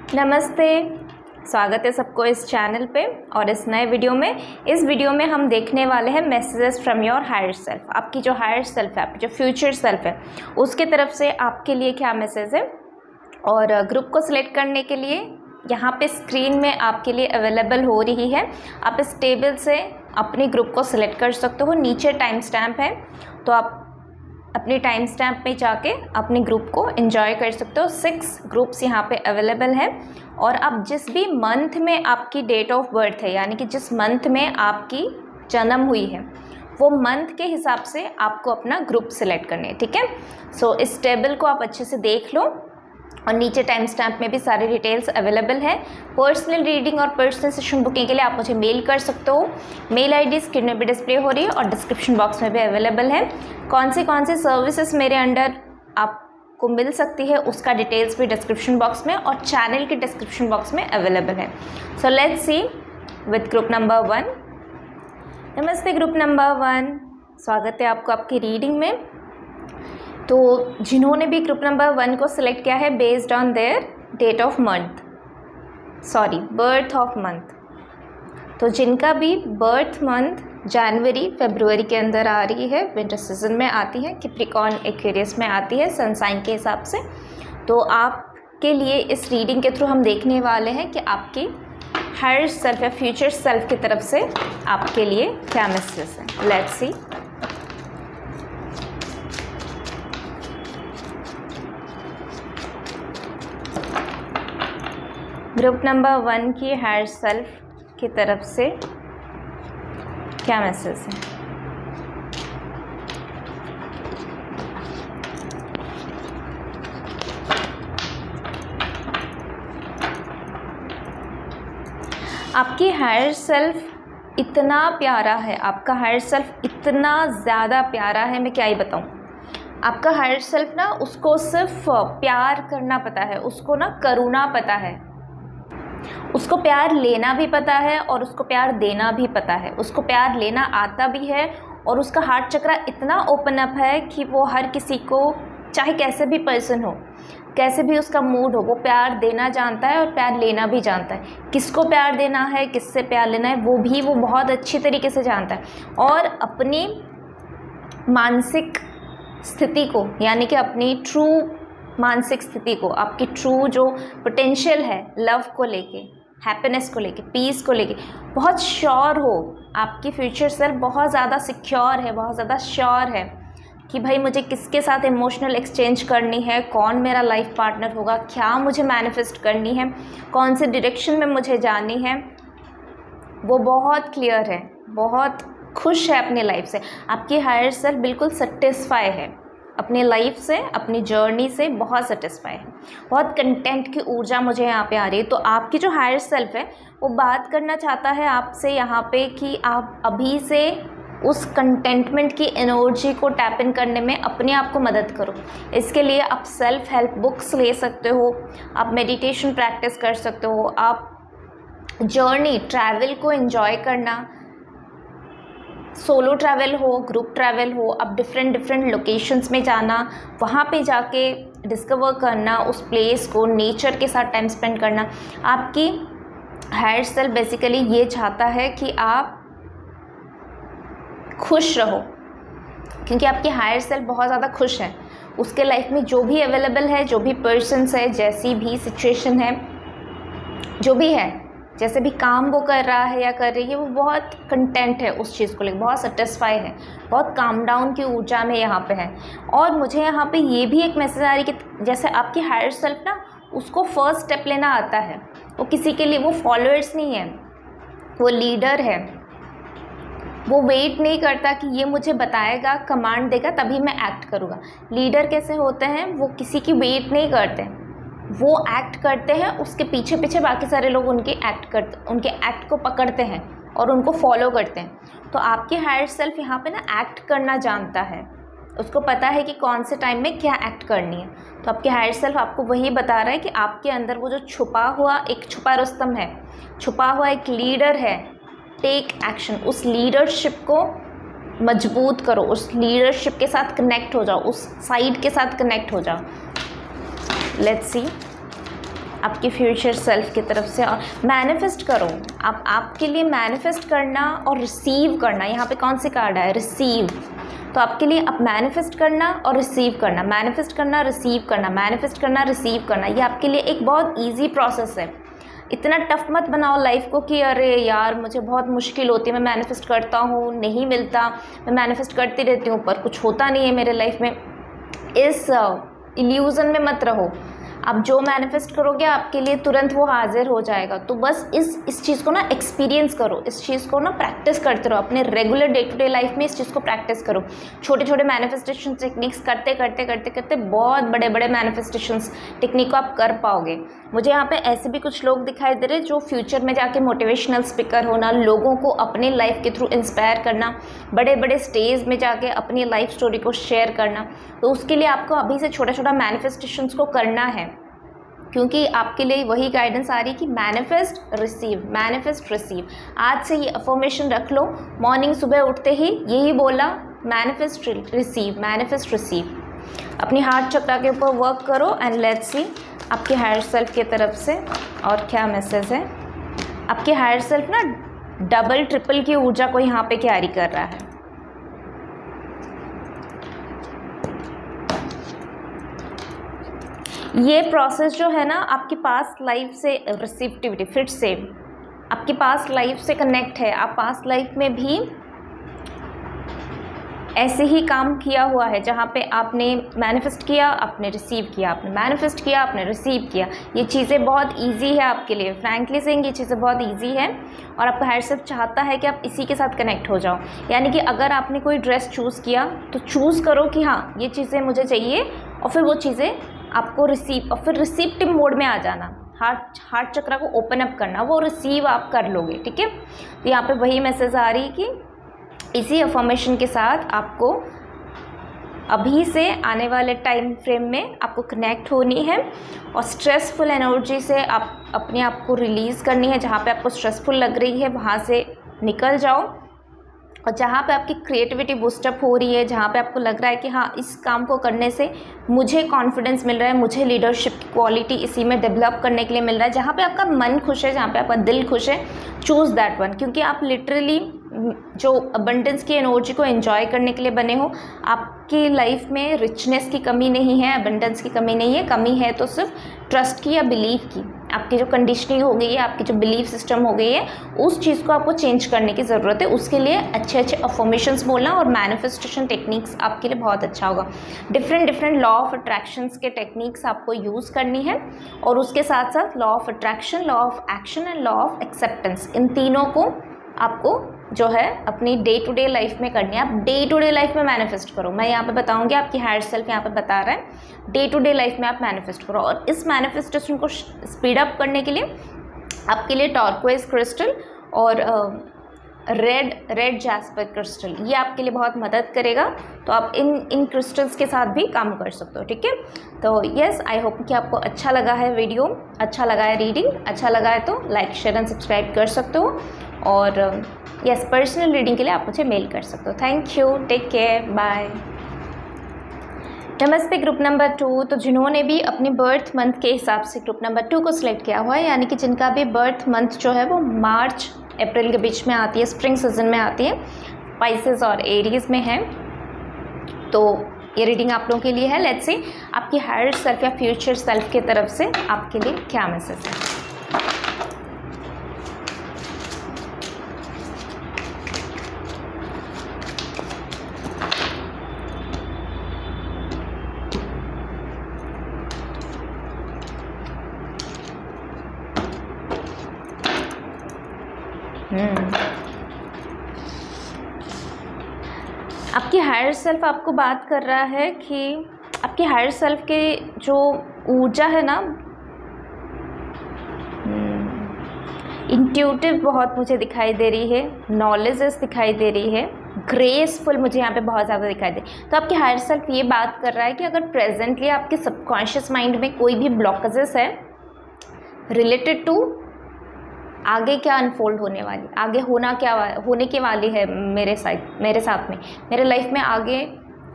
नमस्ते, स्वागत है सबको इस चैनल पे और इस नए वीडियो में। इस वीडियो में हम देखने वाले हैं messages from your higher self. आपकी जो हायर सेल्फ है, आपकी जो फ्यूचर सेल्फ है, उसके तरफ से आपके लिए क्या मैसेज है। और ग्रुप को सिलेक्ट करने के लिए यहाँ पे स्क्रीन में आपके लिए अवेलेबल हो रही है। आप इस टेबल से अपने ग्रुप को सिलेक्ट कर सकते हो। नीचे टाइम स्टैम्प है, तो आप अपने टाइम स्टैम्प में जाके अपने ग्रुप को एंजॉय कर सकते हो। 6 ग्रुप्स यहाँ पे अवेलेबल हैं और अब जिस भी मंथ में आपकी डेट ऑफ बर्थ है, यानी कि जिस मंथ में आपकी जन्म हुई है, वो मंथ के हिसाब से आपको अपना ग्रुप सिलेक्ट करने है। ठीक है, सो इस टेबल को आप अच्छे से देख लो और नीचे टाइम स्टैम्प में भी सारी डिटेल्स अवेलेबल है। पर्सनल रीडिंग और पर्सनल सेशन बुकिंग के लिए आप मुझे मेल कर सकते हो। मेल आईडी स्क्रीन में भी डिस्प्ले हो रही है और डिस्क्रिप्शन बॉक्स में भी अवेलेबल है। कौन सी सर्विसेज मेरे अंडर आपको मिल सकती है उसका डिटेल्स भी डिस्क्रिप्शन बॉक्स में और चैनल के डिस्क्रिप्शन बॉक्स में अवेलेबल है। So let's see with group number 1। नमस्ते ग्रुप नंबर 1, स्वागत है आपको आपकी रीडिंग में। तो जिन्होंने भी ग्रुप नंबर 1 को सिलेक्ट किया है based on their date of month, birth of month, तो जिनका भी बर्थ मंथ जनवरी फरवरी के अंदर आ रही है, विंटर सीजन में आती है, कैप्रिकॉर्न एक्वेरियस में आती है सन साइन के हिसाब से, तो आपके लिए इस रीडिंग के थ्रू हम देखने वाले हैं कि आपकी हायर सेल्फ या फ्यूचर सेल्फ की तरफ से आपके लिए क्या मैसेज है। Let's see. ग्रुप नंबर 1 की हायर सेल्फ की तरफ से क्या मैसेज है। आपकी हायर सेल्फ इतना प्यारा है, आपका हायर सेल्फ इतना ज़्यादा प्यारा है, मैं क्या ही बताऊँ। आपका हायर सेल्फ ना, उसको सिर्फ प्यार करना पता है, उसको ना करुणा पता है, उसको प्यार लेना भी पता है और उसको प्यार देना भी पता है। उसको प्यार लेना आता भी है और उसका हार्ट चक्रा इतना ओपन अप है कि वो हर किसी को, चाहे कैसे भी पर्सन हो, कैसे भी उसका मूड हो, वो प्यार देना जानता है और प्यार लेना भी जानता है। किसको प्यार देना है, किससे प्यार लेना है, वो बहुत अच्छी तरीके से जानता है। और अपनी मानसिक स्थिति को, यानी कि अपनी ट्रू मानसिक स्थिति को, आपकी ट्रू जो पोटेंशियल है लव को लेके, हैप्पीनेस को लेके, पीस को लेके बहुत श्योर हो। आपकी फ्यूचर सेल्फ बहुत ज़्यादा सिक्योर है, बहुत ज़्यादा श्योर है कि भाई मुझे किसके साथ इमोशनल एक्सचेंज करनी है, कौन मेरा लाइफ पार्टनर होगा, क्या मुझे मैनिफेस्ट करनी है, कौन से डायरेक्शन में मुझे जानी है। वो बहुत क्लियर है, बहुत खुश है अपनी लाइफ से। आपकी हायर सेल्फ बिल्कुल सेटिस्फाई है अपनी लाइफ से, अपनी जर्नी से बहुत सेटिस्फाई है, बहुत कंटेंट की ऊर्जा मुझे यहाँ पे आ रही है। तो आपकी जो हायर सेल्फ है वो बात करना चाहता है आपसे यहाँ पे कि आप अभी से उस कंटेंटमेंट की एनर्जी को टैप इन करने में अपने आप को मदद करो। इसके लिए आप सेल्फ हेल्प बुक्स ले सकते हो, आप मेडिटेशन प्रैक्टिस कर सकते हो, आप जर्नी ट्रैवल को एंजॉय करना, सोलो ट्रैवल हो, ग्रुप ट्रैवल हो, अब डिफरेंट लोकेशंस में जाना, वहाँ पे जाके डिस्कवर करना उस प्लेस को, नेचर के साथ टाइम स्पेंड करना। आपकी हायर सेल्फ बेसिकली ये चाहता है कि आप खुश रहो, क्योंकि आपकी हायर सेल्फ बहुत ज़्यादा खुश है। उसके लाइफ में जो भी अवेलेबल है, जो भी पर्सन्स है, जैसी भी सिचुएशन है, जो भी है, जैसे भी काम वो कर रहा है या कर रही है, वो बहुत कंटेंट है उस चीज़ को लेकर, बहुत सेटिस्फाई है, बहुत काम डाउन की ऊर्जा में यहाँ पे है। और मुझे यहाँ पे ये भी एक मैसेज आ रही है कि जैसे आपकी हायर सेल्फ ना, उसको फर्स्ट स्टेप लेना आता है। वो किसी के लिए, वो फॉलोअर्स नहीं है, वो लीडर है। वो वेट नहीं करता कि ये मुझे बताएगा, कमांड देगा तभी मैं एक्ट करूँगा। लीडर कैसे होते हैं, वो किसी की वेट नहीं करते, वो एक्ट करते हैं, उसके पीछे पीछे बाकी सारे लोग उनके एक्ट को पकड़ते हैं और उनको फॉलो करते हैं। तो आपकी हायर सेल्फ यहाँ पे ना एक्ट करना जानता है, उसको पता है कि कौन से टाइम में क्या एक्ट करनी है। तो आपकी हायर सेल्फ आपको वही बता रहा है कि आपके अंदर वो जो छुपा रुस्तम है, छुपा हुआ एक लीडर है। टेक एक्शन, उस लीडरशिप को मजबूत करो, उस लीडरशिप के साथ कनेक्ट हो जाओ, उस साइड के साथ कनेक्ट हो जाओ। लेट्स सी आपकी फ्यूचर सेल्फ की तरफ से। और मैनिफेस्ट करो, आपके लिए मैनिफेस्ट करना और रिसीव करना, यहाँ पे कौन सी कार्ड है, रिसीव। तो आपके लिए अब मैनिफेस्ट करना और रिसीव करना, मैनिफेस्ट करना, रिसीव करना, मैनिफेस्ट करना, रिसीव करना, ये आपके लिए एक बहुत ईजी प्रोसेस है। इतना टफ मत बनाओ लाइफ को कि अरे यार मुझे बहुत मुश्किल होती है, मैं मैनिफेस्ट करता हूँ नहीं मिलता, मैं मैनिफेस्ट करती रहती हूँ पर कुछ होता नहीं है मेरे लाइफ में। इस इल्यूज़न में मत रहो। आप जो मैनिफेस्ट करोगे आपके लिए तुरंत वो हाजिर हो जाएगा। तो बस इस चीज़ को ना एक्सपीरियंस करो, इस चीज़ को ना प्रैक्टिस करते रहो अपने regular day to day life में। इस चीज़ को प्रैक्टिस करो, छोटे छोटे मैनिफेस्टेशन टेक्निक्स करते करते करते करते बहुत बड़े बड़े मैनिफेस्टेशंस टेक्निक को आप कर पाओगे। मुझे यहाँ पे ऐसे भी कुछ लोग दिखाई दे रहे जो फ्यूचर में जाके मोटिवेशनल स्पीकर होना, लोगों को अपने लाइफ के थ्रू इंस्पायर करना, बड़े बड़े स्टेज में जाके अपनी लाइफ स्टोरी को शेयर करना। तो उसके लिए आपको अभी से छोटा छोटा मैनिफेस्टेशंस को करना है, क्योंकि आपके लिए वही गाइडेंस आ रही है कि मैनिफेस्ट रिसीव, मैनिफेस्ट रिसीव। आज से ये अफर्मेशन रख लो, मॉर्निंग सुबह उठते ही यही बोला, मैनिफेस्ट रिसीव, मैनिफेस्ट रिसीव। अपनी हार्ट चक्र के ऊपर वर्क करो एंड लेट्स सी आपके हायर सेल्फ की तरफ से और क्या मैसेज है। आपके हायर सेल्फ ना डबल ट्रिपल की ऊर्जा को यहाँ पे कैरी कर रहा है। ये प्रोसेस जो है ना आपकी पास्ट लाइफ से रिसीप्टिविटी, फिर से आपकी पास्ट लाइफ से कनेक्ट है। आप पास्ट लाइफ में भी ऐसे ही काम किया हुआ है, जहाँ पे आपने मैनिफेस्ट किया, आपने रिसीव किया, आपने मैनिफेस्ट किया, आपने रिसीव किया। ये चीज़ें बहुत इजी है आपके लिए, फ्रैंकली सेइंग ये चीज़ें बहुत इजी है। और आपका हायर सेल्फ चाहता है कि आप इसी के साथ कनेक्ट हो जाओ। यानी कि अगर आपने कोई ड्रेस चूज़ किया तो चूज़ करो कि हाँ ये चीज़ें मुझे चाहिए, और फिर वो चीज़ें आपको रिसीव, और फिर रिसीप्टिव मोड में आ जाना, हार्ट चक्र को ओपन अप करना, वो रिसीव आप कर लोगे। ठीक है, तो यहाँ पे वही मैसेज आ रही है कि इसी अफर्मेशन के साथ आपको अभी से आने वाले टाइम फ्रेम में आपको कनेक्ट होनी है और स्ट्रेसफुल एनर्जी से आप अपने आप को रिलीज़ करनी है। जहाँ पे आपको स्ट्रेसफुल लग रही है वहाँ से निकल जाओ, और जहाँ पे आपकी क्रिएटिविटी बूस्टअप हो रही है, जहाँ पे आपको लग रहा है कि हाँ इस काम को करने से मुझे कॉन्फिडेंस मिल रहा है, मुझे लीडरशिप की क्वालिटी इसी में डेवलप करने के लिए मिल रहा है, जहाँ पे आपका मन खुश है, जहाँ पे आपका दिल खुश है, चूज़ दैट वन। क्योंकि आप लिटरली जो अबंडेंस की एनर्जी को एंजॉय करने के लिए बने हो। आपकी लाइफ में रिचनेस की कमी नहीं है, अबंडेंस की कमी नहीं है। कमी है तो सिर्फ ट्रस्ट की या बिलीव की। आपकी जो कंडीशनिंग हो गई है, आपकी जो बिलीव सिस्टम हो गई है, उस चीज़ को आपको चेंज करने की ज़रूरत है। उसके लिए अच्छे अच्छे अफर्मेशंस बोलना और मैनिफेस्टेशन टेक्निक्स आपके लिए बहुत अच्छा होगा। डिफरेंट लॉ ऑफ अट्रैक्शंस के टेक्निक्स आपको यूज़ करनी है, और उसके साथ साथ law of attraction, law of action and law of acceptance, इन तीनों को आपको जो है अपनी डे टू डे लाइफ में करनी है। आप डे टू डे लाइफ में मैनिफेस्ट करो। मैं यहाँ पे बताऊँगी, आपकी हायर सेल्फ यहाँ पे बता रहा है डे टू डे लाइफ में आप मैनिफेस्ट करो। और इस मैनिफेस्टेशन को स्पीड अप करने के लिए आपके लिए टर्कोइज क्रिस्टल और रेड जैस्पर क्रिस्टल, ये आपके लिए बहुत मदद करेगा। तो आप इन क्रिस्टल्स के साथ भी काम कर सकते हो। ठीक है, तो यस, आई होप कि आपको अच्छा लगा है वीडियो, अच्छा लगा है रीडिंग, अच्छा लगा है तो लाइक शेयर एंड सब्सक्राइब कर सकते हो। और यस, पर्सनल रीडिंग के लिए आप मुझे मेल कर सकते हो। Thank you, take care, bye. नमस्ते ग्रुप नंबर 2। तो जिन्होंने भी अपनी बर्थ मंथ के हिसाब से ग्रुप नंबर 2 को सिलेक्ट किया हुआ है, यानी कि जिनका भी बर्थ मंथ जो है वो मार्च अप्रैल के बीच में आती है, स्प्रिंग सीजन में आती है, स्पाइसेस और एरीज में है, तो ये रीडिंग आप लोगों के लिए है। लेट्स सी आपकी हायर सेल्फ या फ्यूचर सेल्फ की तरफ से आपके लिए क्या मैसेज है। आपकी हायर सेल्फ आपको बात कर रहा है कि आपकी हायर सेल्फ के जो ऊर्जा है ना, इंट्यूटिव बहुत मुझे दिखाई दे रही है, नॉलेजेस दिखाई दे रही है, ग्रेसफुल मुझे यहाँ पे बहुत ज़्यादा दिखाई दे। तो आपकी हायर सेल्फ ये बात कर रहा है कि अगर प्रेजेंटली आपके सबकॉन्शियस माइंड में कोई भी ब्लॉकेजेस है रिलेटेड टू आगे क्या अनफोल्ड होने वाली, आगे होने के वाली है मेरे साथ में, मेरे लाइफ में आगे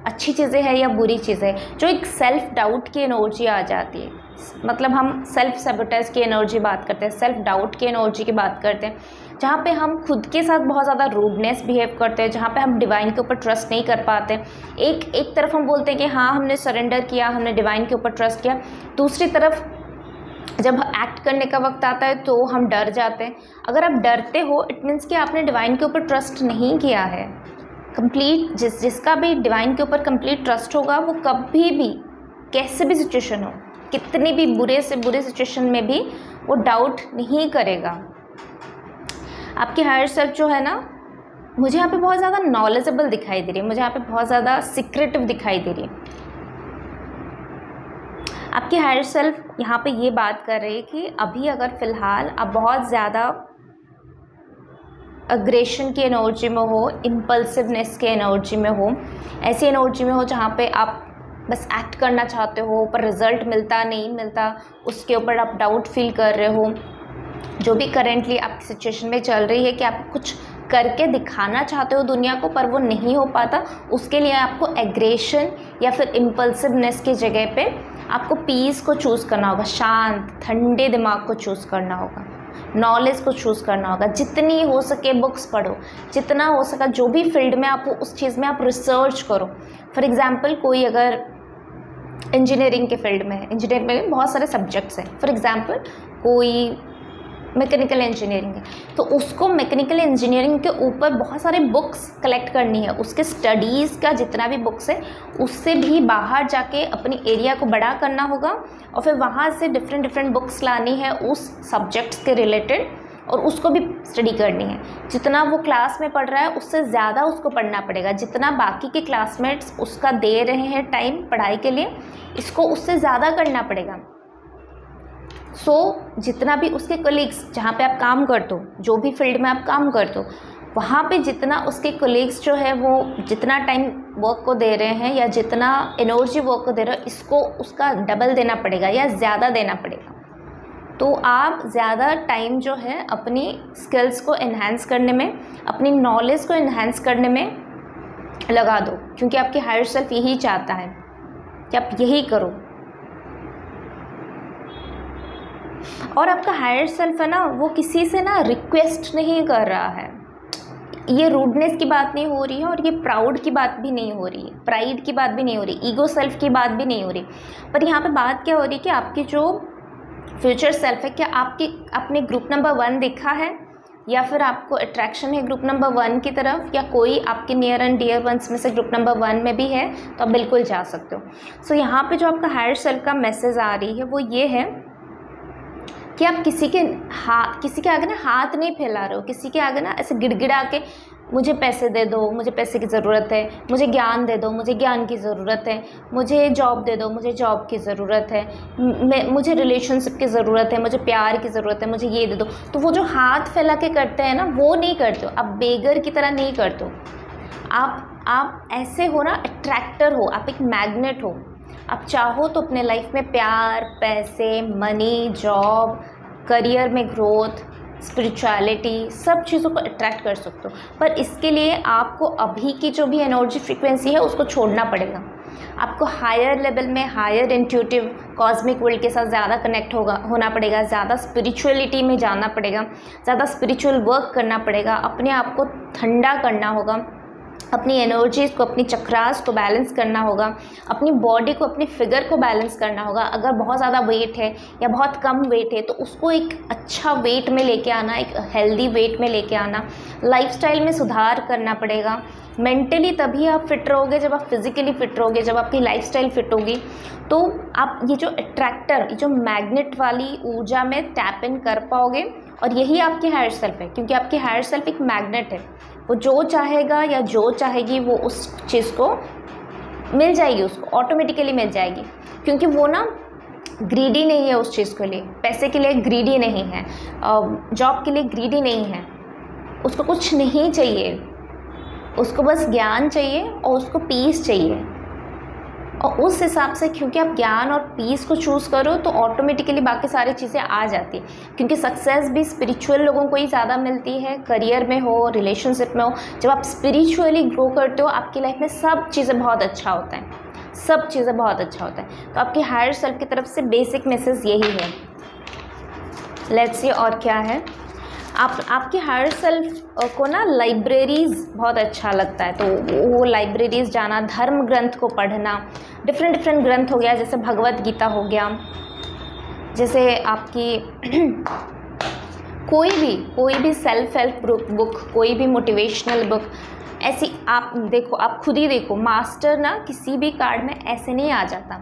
अच्छी चीज़ें हैं या बुरी चीज़ें, जो एक सेल्फ डाउट की एनर्जी आ जाती है, मतलब हम सेल्फ सैबोटेज की एनर्जी बात करते हैं, सेल्फ डाउट की एनर्जी की बात करते हैं, जहाँ पे हम खुद के साथ बहुत ज़्यादा रूडनेस बिहेव करते हैं, जहाँ पे हम डिवाइन के ऊपर ट्रस्ट नहीं कर पाते। एक तरफ हम बोलते हैं कि हाँ हमने सरेंडर किया, हमने डिवाइन के ऊपर ट्रस्ट किया, दूसरी तरफ जब एक्ट करने का वक्त आता है तो हम डर जाते हैं। अगर आप डरते हो इट मीन्स कि आपने डिवाइन के ऊपर ट्रस्ट नहीं किया है कंप्लीट। जिसका भी डिवाइन के ऊपर कंप्लीट ट्रस्ट होगा वो कभी भी कैसे भी सिचुएशन हो, कितनी भी बुरे से बुरे सिचुएशन में भी वो डाउट नहीं करेगा। आपकी हायर सेल्फ जो है ना, मुझे यहाँ पे बहुत ज़्यादा नॉलेजेबल दिखाई दे रही है, मुझे यहाँ पे बहुत ज़्यादा सीक्रेटिव दिखाई दे रही है। आपकी हायर सेल्फ यहाँ पे ये बात कर रही है कि अभी अगर फ़िलहाल आप बहुत ज़्यादा अग्रेशन की एनर्जी में हो, इम्पल्सिवनेस के एनर्जी में हो, ऐसी एनर्जी में हो जहाँ पे आप बस एक्ट करना चाहते हो पर रिज़ल्ट मिलता नहीं मिलता, उसके ऊपर आप डाउट फील कर रहे हो, जो भी करेंटली आपकी सिचुएशन में चल रही है कि आप कुछ करके दिखाना चाहते हो दुनिया को पर वो नहीं हो पाता, उसके लिए आपको एग्रेशन या फिर इम्पल्सिवनेस की जगह पे आपको पीस को चूज़ करना होगा, शांत ठंडे दिमाग को चूज़ करना होगा, नॉलेज को चूज़ करना होगा। जितनी हो सके बुक्स पढ़ो, जितना हो सका जो भी फील्ड में आप उस चीज़ में आप रिसर्च करो। फॉर एग्ज़ाम्पल कोई अगर इंजीनियरिंग के फील्ड में है, इंजीनियरिंग में बहुत सारे सब्जेक्ट्स हैं, फॉर एग्ज़ाम्पल कोई मैकेनिकल इंजीनियरिंग है तो उसको मैकेनिकल इंजीनियरिंग के ऊपर बहुत सारे बुक्स कलेक्ट करनी है, उसके स्टडीज़ का जितना भी बुक्स है उससे भी बाहर जाके अपनी एरिया को बड़ा करना होगा और फिर वहाँ से डिफरेंट बुक्स लानी है उस सब्जेक्ट्स के रिलेटेड और उसको भी स्टडी करनी है। जितना वो क्लास में पढ़ रहा है उससे ज़्यादा उसको पढ़ना पड़ेगा, जितना बाकी के क्लासमेट्स उसका दे रहे हैं टाइम पढ़ाई के लिए, इसको उससे ज़्यादा करना पड़ेगा। जितना भी उसके कलीग्स जहाँ पे आप काम करते हो, जो भी फील्ड में आप काम करते हो, वहाँ पे जितना उसके कलीग्स जो है वो जितना टाइम वर्क को दे रहे हैं या जितना एनर्जी वर्क को दे रहे हैं, इसको उसका डबल देना पड़ेगा या ज़्यादा देना पड़ेगा। तो आप ज़्यादा टाइम जो है अपनी स्किल्स को एनहांस करने में, अपनी नॉलेज को एनहांस करने में लगा दो, क्योंकि आपकी हायर सेल्फ यही चाहता है कि आप यही करो। और आपका हायर सेल्फ है ना, वो किसी से ना रिक्वेस्ट नहीं कर रहा है। ये रूडनेस की बात नहीं हो रही है और ये प्राउड की बात भी नहीं हो रही है, प्राइड की बात भी नहीं हो रही, ईगो सेल्फ की बात भी नहीं हो रही। पर यहाँ पे बात क्या हो रही है कि आपकी जो फ्यूचर सेल्फ है, क्या आपने ग्रुप नंबर 1 देखा है या फिर आपको अट्रैक्शन है ग्रुप नंबर 1 की तरफ, या कोई आपके नियर एंड डियर वंस में से ग्रुप नंबर 1 में भी है तो आप बिल्कुल जा सकते हो। यहाँ पे जो आपका हायर सेल्फ का मैसेज आ रही है वो ये है कि आप किसी के आगे ना हाथ नहीं फैला रहे हो, किसी के आगे ना ऐसे गिड़गिड़ा के मुझे पैसे दे दो, मुझे पैसे की ज़रूरत है, मुझे ज्ञान दे दो, मुझे ज्ञान की ज़रूरत है, मुझे जॉब दे दो, मुझे जॉब की ज़रूरत है, मुझे रिलेशनशिप की ज़रूरत है, मुझे प्यार की ज़रूरत है, मुझे ये दे दो। तो वो जो हाथ फैला के करते हैं ना, वो नहीं करते हो, आप बेगर की तरह नहीं करते हो। आप ऐसे हो ना, अट्रैक्टर हो, आप एक मैग्नेट हो। आप चाहो तो अपने लाइफ में प्यार, पैसे, मनी, जॉब, करियर में ग्रोथ, स्पिरिचुअलिटी, सब चीज़ों को अट्रैक्ट कर सकते हो। पर इसके लिए आपको अभी की जो भी एनर्जी फ्रीक्वेंसी है उसको छोड़ना पड़ेगा। आपको हायर लेवल में, हायर इंट्यूटिव कॉस्मिक वर्ल्ड के साथ ज़्यादा कनेक्ट होना पड़ेगा, ज़्यादा स्पिरिचुअलिटी में जाना पड़ेगा, ज़्यादा स्पिरिचुअल वर्क करना पड़ेगा, अपने आप को ठंडा करना होगा, अपनी एनर्जीज़ को, अपनी चक्रास को बैलेंस करना होगा, अपनी बॉडी को, अपनी फिगर को बैलेंस करना होगा। अगर बहुत ज़्यादा वेट है या बहुत कम वेट है तो उसको एक अच्छा वेट में लेके आना, एक हेल्दी वेट में लेके आना, लाइफस्टाइल में सुधार करना पड़ेगा। मेंटली तभी आप फिट रहोगे जब आप फिज़िकली फिट रहोगे, जब आपकी लाइफस्टाइल फिट होगी। तो आप ये जो अट्रैक्टर, ये जो मैग्नेट वाली ऊर्जा में टैप इन कर पाओगे, और यही आपकी हायर सेल्फ है, क्योंकि आपकी हायर सेल्फ एक मैग्नेट है। वो जो चाहेगा या जो चाहेगी वो उस चीज़ को मिल जाएगी, उसको ऑटोमेटिकली मिल जाएगी, क्योंकि वो ना ग्रीडी नहीं है उस चीज़ के लिए, पैसे के लिए ग्रीडी नहीं है, जॉब के लिए ग्रीडी नहीं है, उसको कुछ नहीं चाहिए, उसको बस ज्ञान चाहिए और उसको पीस चाहिए। और उस हिसाब से क्योंकि आप ज्ञान और पीस को चूज़ करो तो ऑटोमेटिकली बाकी सारी चीज़ें आ जाती है, क्योंकि सक्सेस भी स्पिरिचुअल लोगों को ही ज़्यादा मिलती है, करियर में हो, रिलेशनशिप में हो। जब आप स्पिरिचुअली ग्रो करते हो आपकी लाइफ में सब चीज़ें बहुत अच्छा होता है, सब चीज़ें बहुत अच्छा होता है। तो आपके हायर सेल्फ की तरफ से बेसिक मैसेज यही है। लेट्स सी और क्या है। आपके हायर सेल्फ को ना लाइब्रेरीज़ बहुत अच्छा लगता है, तो वो लाइब्रेरीज़ जाना, धर्म ग्रंथ को पढ़ना, डिफरेंट ग्रंथ हो गया, जैसे भगवत गीता हो गया, जैसे आपकी कोई भी सेल्फ हेल्प बुक, कोई भी मोटिवेशनल बुक, ऐसी आप देखो, आप खुद ही देखो, मास्टर ना किसी भी कार्ड में ऐसे नहीं आ जाता।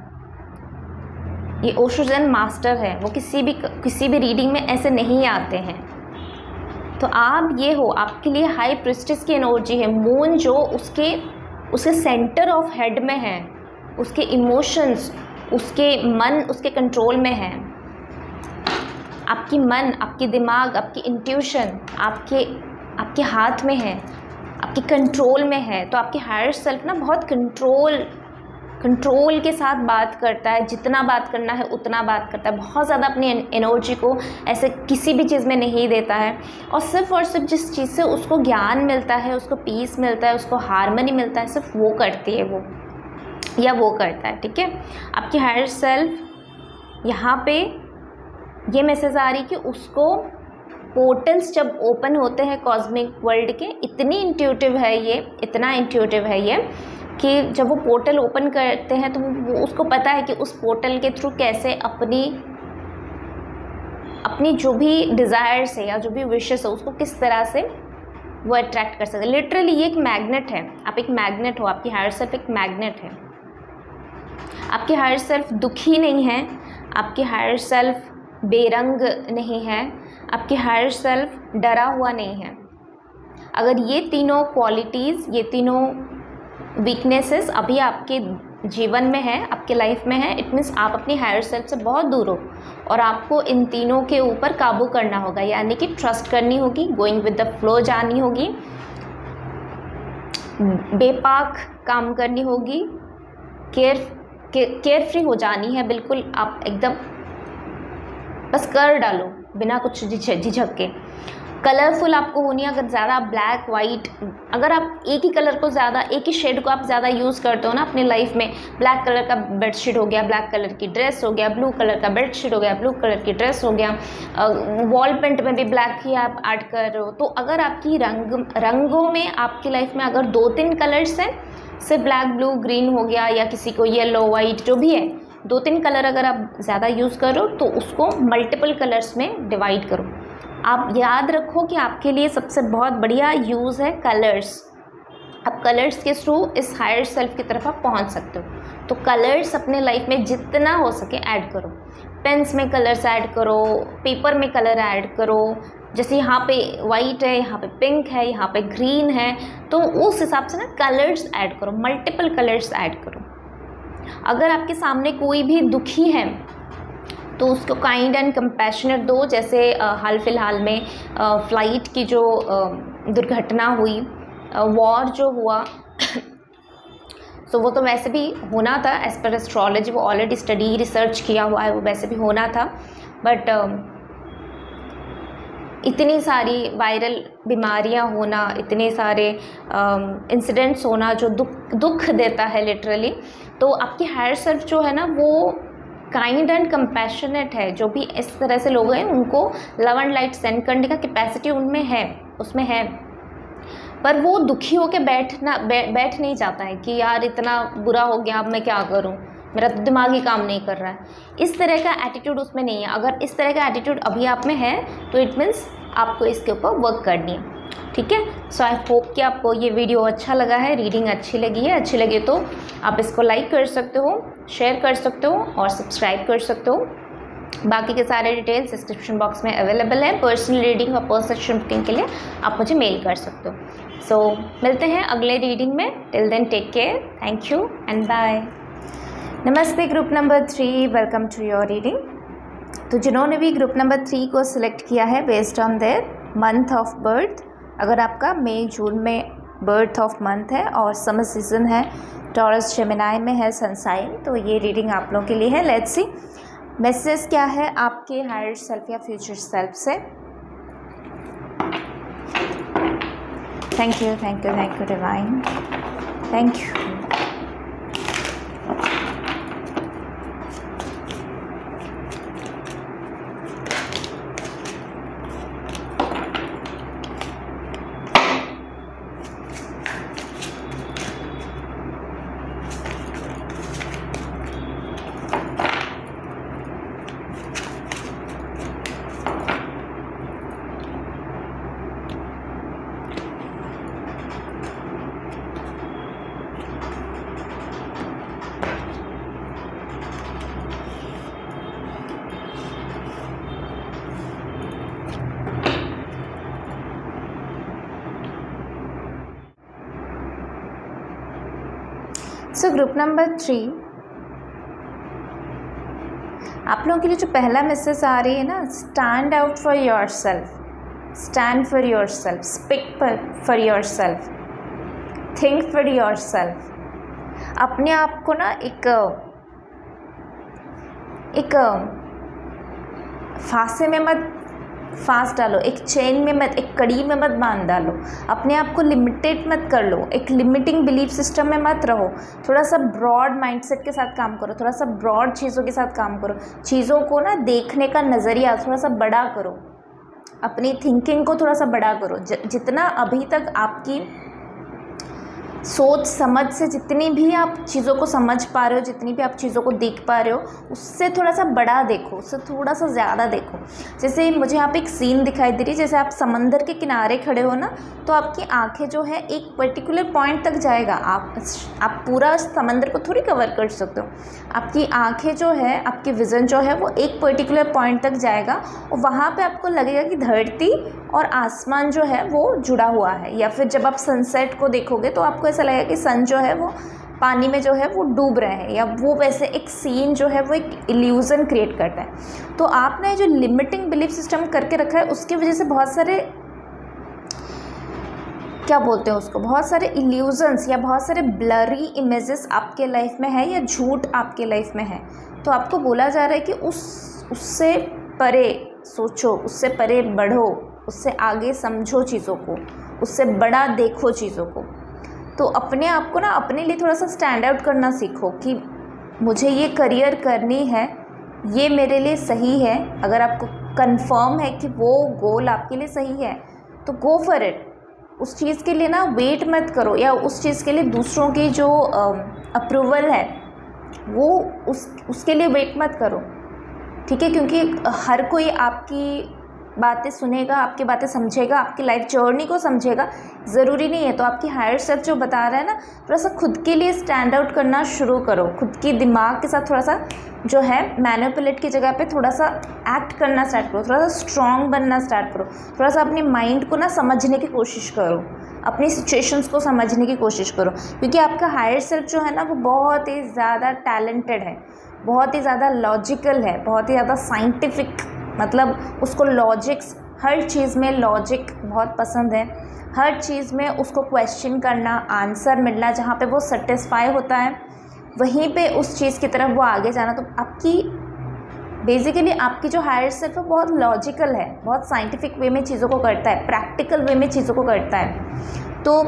ये ओशो ज़ेन मास्टर है, वो किसी भी रीडिंग में ऐसे नहीं आते हैं। तो आप ये हो, आपके लिए हाई प्रिस्टिस की एनर्जी है। मून जो उसके सेंटर ऑफ हेड में है, उसके इमोशंस, उसके मन उसके कंट्रोल में है। आपकी मन, आपकी दिमाग, आपकी इंट्यूशन आपके हाथ में है, आपकी कंट्रोल में है। तो आपकी हायर सेल्फ ना बहुत कंट्रोल के साथ बात करता है, जितना बात करना है उतना बात करता है, बहुत ज़्यादा अपनी एनर्जी को ऐसे किसी भी चीज़ में नहीं देता है, और सिर्फ जिस चीज़ से उसको ज्ञान मिलता है, उसको पीस मिलता है, उसको हार्मनी मिलता है, सिर्फ वो करती है वो, या वो करता है। ठीक है, आपकी हायर सेल्फ यहाँ पे ये मैसेज आ रही कि उसको पोर्टल्स जब ओपन होते हैं कॉस्मिक वर्ल्ड के, इतना इंट्यूटिव है ये कि जब वो पोर्टल ओपन करते हैं तो वो उसको पता है कि उस पोर्टल के थ्रू कैसे अपनी जो भी डिज़ायर्स है या जो भी विशेस है उसको किस तरह से वो अट्रैक्ट कर सकते हैं। लिटरली ये एक मैग्नेट है, आप एक मैग्नेट हो, आपकी हायर सेल्फ एक मैग्नेट है। आपकी हायर सेल्फ दुखी नहीं है, आपकी हायर सेल्फ बेरंग नहीं है, आपकी हायर सेल्फ डरा हुआ नहीं है। अगर ये तीनों क्वालिटीज़, ये तीनों वीकनेसेस अभी आपके जीवन में है, आपके लाइफ में है, इट मीन्स आप अपनी हायर सेल्फ से बहुत दूर हो, और आपको इन तीनों के ऊपर काबू करना होगा, यानी कि ट्रस्ट करनी होगी, गोइंग विद द फ्लो जानी होगी, बेपाक काम करनी होगी, केयर फ्री हो जानी है, बिल्कुल आप एकदम बस कर डालो बिना कुछ झिझक के। कलरफुल आपको होनी है, अगर ज़्यादा ब्लैक वाइट, अगर आप एक ही कलर को ज़्यादा, एक ही शेड को आप ज़्यादा यूज़ करते हो ना अपनी लाइफ में, ब्लैक कलर का बेडशीट हो गया, ब्लैक कलर की ड्रेस हो गया, ब्लू कलर का बेडशीट हो गया, ब्लू कलर की ड्रेस हो गया, वॉल पेंट में भी ब्लैक ही आप ऐड कर रहे हो, तो अगर आपकी रंगों में आपकी लाइफ में अगर 2-3 कलर्स हैं, सिर्फ ब्लैक ब्लू ग्रीन हो गया, या किसी को येलो वाइट जो भी है, 2-3 कलर अगर आप ज़्यादा यूज़ करो तो उसको मल्टीपल कलर्स में डिवाइड करो। आप याद रखो कि आपके लिए सबसे बहुत बढ़िया यूज़ है कलर्स। आप कलर्स के थ्रू इस हायर सेल्फ की तरफ आप पहुंच सकते हो। तो कलर्स अपने लाइफ में जितना हो सके ऐड करो, पेन्स में कलर्स ऐड करो, पेपर में कलर ऐड करो, जैसे यहाँ पे वाइट है, यहाँ पे पिंक है, यहाँ पे ग्रीन है, तो उस हिसाब से ना कलर्स ऐड करो, मल्टीपल कलर्स ऐड करो। अगर आपके सामने कोई भी दुखी है तो उसको काइंड एंड कंपैशनेट दो। जैसे हाल फिलहाल में फ़्लाइट की जो दुर्घटना हुई, वॉर जो हुआ, तो वो तो वैसे भी होना था एज पर एस्ट्रोलॉजी, वो ऑलरेडी स्टडी रिसर्च किया हुआ है, वो वैसे भी होना था, बट इतनी सारी वायरल बीमारियां होना, इतने सारे इंसिडेंट्स होना जो दुख देता है लिटरली। तो आपकी हायर सेल्फ जो है ना वो काइंड एंड कंपैशनेट है। जो भी इस तरह से लोग हैं उनको लव एंड लाइट सेंड करने का कैपेसिटी उनमें है, उसमें है, पर वो दुखी होकर बैठ नहीं जाता है कि यार इतना बुरा हो गया, अब मैं क्या करूं, मेरा तो दिमाग ही काम नहीं कर रहा है। इस तरह का एटीट्यूड उसमें नहीं है। अगर इस तरह का एटीट्यूड अभी आप में है तो इट मीन्स आपको इसके ऊपर वर्क करनी है। ठीक है, सो आई होप कि आपको ये वीडियो अच्छा लगा है, रीडिंग अच्छी लगी है। अच्छी लगे तो आप इसको लाइक कर सकते हो, शेयर कर सकते हो और सब्सक्राइब कर सकते हो। बाकी के सारे डिटेल्स डिस्क्रिप्शन बॉक्स में अवेलेबल है। पर्सनल रीडिंग और पर्सनल बुकिंग के लिए आप मुझे मेल कर सकते हो। सो मिलते हैं अगले रीडिंग में। Till then take care, thank you and bye. नमस्ते group number 3, welcome to your reading. तो जिन्होंने भी ग्रुप नंबर 3 को सिलेक्ट किया है based on there month of birth, अगर आपका मई जून में बर्थ ऑफ मंथ है और समर सीजन है, टॉरस जेमिनी में है सनसाइन। तो ये रीडिंग आप लोगों के लिए है। लेट्स सी मैसेज क्या है आपके हायर सेल्फ या फ्यूचर सेल्फ से। Thank you divine, thank you. So group number 3, आप लोगों के लिए जो पहला मैसेज आ रही है ना, stand out for your self, stand for your self, speak for your self, think for your self. अपने आप को ना एक फांसे में मत फांस डालो, एक चेन में मत, एक कड़ी में मत बांध डालो, अपने आप को लिमिटेड मत कर लो, एक लिमिटिंग बिलीफ सिस्टम में मत रहो। थोड़ा सा ब्रॉड माइंडसेट के साथ काम करो, थोड़ा सा ब्रॉड चीज़ों के साथ काम करो, चीज़ों को ना देखने का नज़रिया थोड़ा सा बड़ा करो, अपनी थिंकिंग को थोड़ा सा बड़ा करो। जितना अभी तक आपकी सोच समझ से जितनी भी आप चीज़ों को समझ पा रहे हो, जितनी भी आप चीज़ों को देख पा रहे हो, उससे थोड़ा सा बड़ा देखो, उससे थोड़ा सा ज़्यादा देखो। जैसे मुझे यहाँ पे एक सीन दिखाई दे रही है, जैसे आप समंदर के किनारे खड़े हो ना, तो आपकी आंखें जो है एक पर्टिकुलर पॉइंट तक जाएगा। आप पूरा समंदर को थोड़ी कवर कर सकते हो। आपकी आंखें जो है, आपकी विज़न जो है वो एक पर्टिकुलर पॉइंट तक जाएगा और वहाँ पर आपको लगेगा कि धरती और आसमान जो है वो जुड़ा हुआ है। या फिर जब आप सनसेट को देखोगे तो आपको ऐसा लगेगा कि सन जो है वो पानी में जो है वो डूब रहे हैं, या वो वैसे एक सीन जो है वो एक इल्यूज़न क्रिएट करता है। तो आपने जो लिमिटिंग बिलीफ सिस्टम करके रखा है, उसकी वजह से बहुत सारे, क्या बोलते हैं उसको, बहुत सारे इल्यूजन्स या बहुत सारे ब्लरी इमेजेस आपके लाइफ में है, या झूठ आपके लाइफ में है। तो आपको बोला जा रहा है कि उससे परे सोचो, उससे परे बढ़ो, उससे आगे समझो चीज़ों को, उससे बड़ा देखो चीज़ों को। तो अपने आप को ना अपने लिए थोड़ा सा स्टैंड आउट करना सीखो कि मुझे ये करियर करनी है, ये मेरे लिए सही है। अगर आपको कंफर्म है कि वो गोल आपके लिए सही है तो गो फॉर इट। उस चीज़ के लिए ना वेट मत करो, या उस चीज़ के लिए दूसरों की जो अप्रूवल है वो उसके लिए वेट मत करो, ठीक है? क्योंकि हर कोई आपकी बातें सुनेगा, आपकी बातें समझेगा, आपकी लाइफ जर्नी को समझेगा, ज़रूरी नहीं है। तो आपकी हायर सेल्फ जो बता रहा है ना, थोड़ा सा खुद के लिए स्टैंड आउट करना शुरू करो। खुद की दिमाग के साथ थोड़ा सा जो है मैनिपुलेट की जगह पे थोड़ा सा एक्ट करना स्टार्ट करो, थोड़ा सा स्ट्रॉन्ग बनना स्टार्ट करो, थोड़ा सा अपने माइंड को ना समझने की कोशिश करो, अपनी सिचुएशंस को समझने की कोशिश करो। क्योंकि आपका हायर सेल्फ जो है ना वो बहुत ही ज़्यादा टैलेंटेड है, बहुत ही ज़्यादा लॉजिकल है, बहुत ही ज़्यादा साइंटिफिक, मतलब उसको लॉजिक्स, हर चीज़ में लॉजिक बहुत पसंद है। हर चीज़ में उसको क्वेश्चन करना, आंसर मिलना, जहाँ पे वो सेटिस्फाई होता है वहीं पे उस चीज़ की तरफ वो आगे जाना। तो आपकी बेसिकली आपकी जो हायर सेल्फ है बहुत लॉजिकल है, बहुत साइंटिफिक वे में चीज़ों को करता है, प्रैक्टिकल वे में चीज़ों को करता है। तो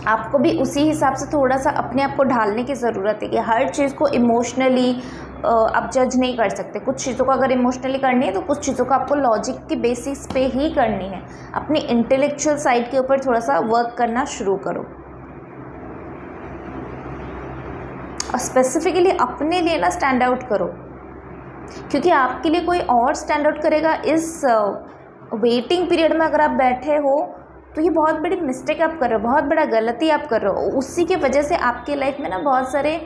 आपको भी उसी हिसाब से थोड़ा सा अपने आप को ढालने की ज़रूरत है कि हर चीज़ को इमोशनली आप जज नहीं कर सकते। कुछ चीज़ों को अगर इमोशनली करनी है तो कुछ चीज़ों को आपको लॉजिक के बेसिस पे ही करनी है। अपनी इंटेलेक्चुअल साइड के ऊपर थोड़ा सा वर्क करना शुरू करो और स्पेसिफिकली अपने लिए ना स्टैंड आउट करो, क्योंकि आपके लिए कोई और स्टैंड आउट करेगा। इस वेटिंग पीरियड में अगर आप बैठे हो तो ये बहुत बड़ी मिस्टेक आप कर रहे हो, बहुत बड़ा गलती आप कर रहे हो। उसी की वजह से आपके लाइफ में ना बहुत सारे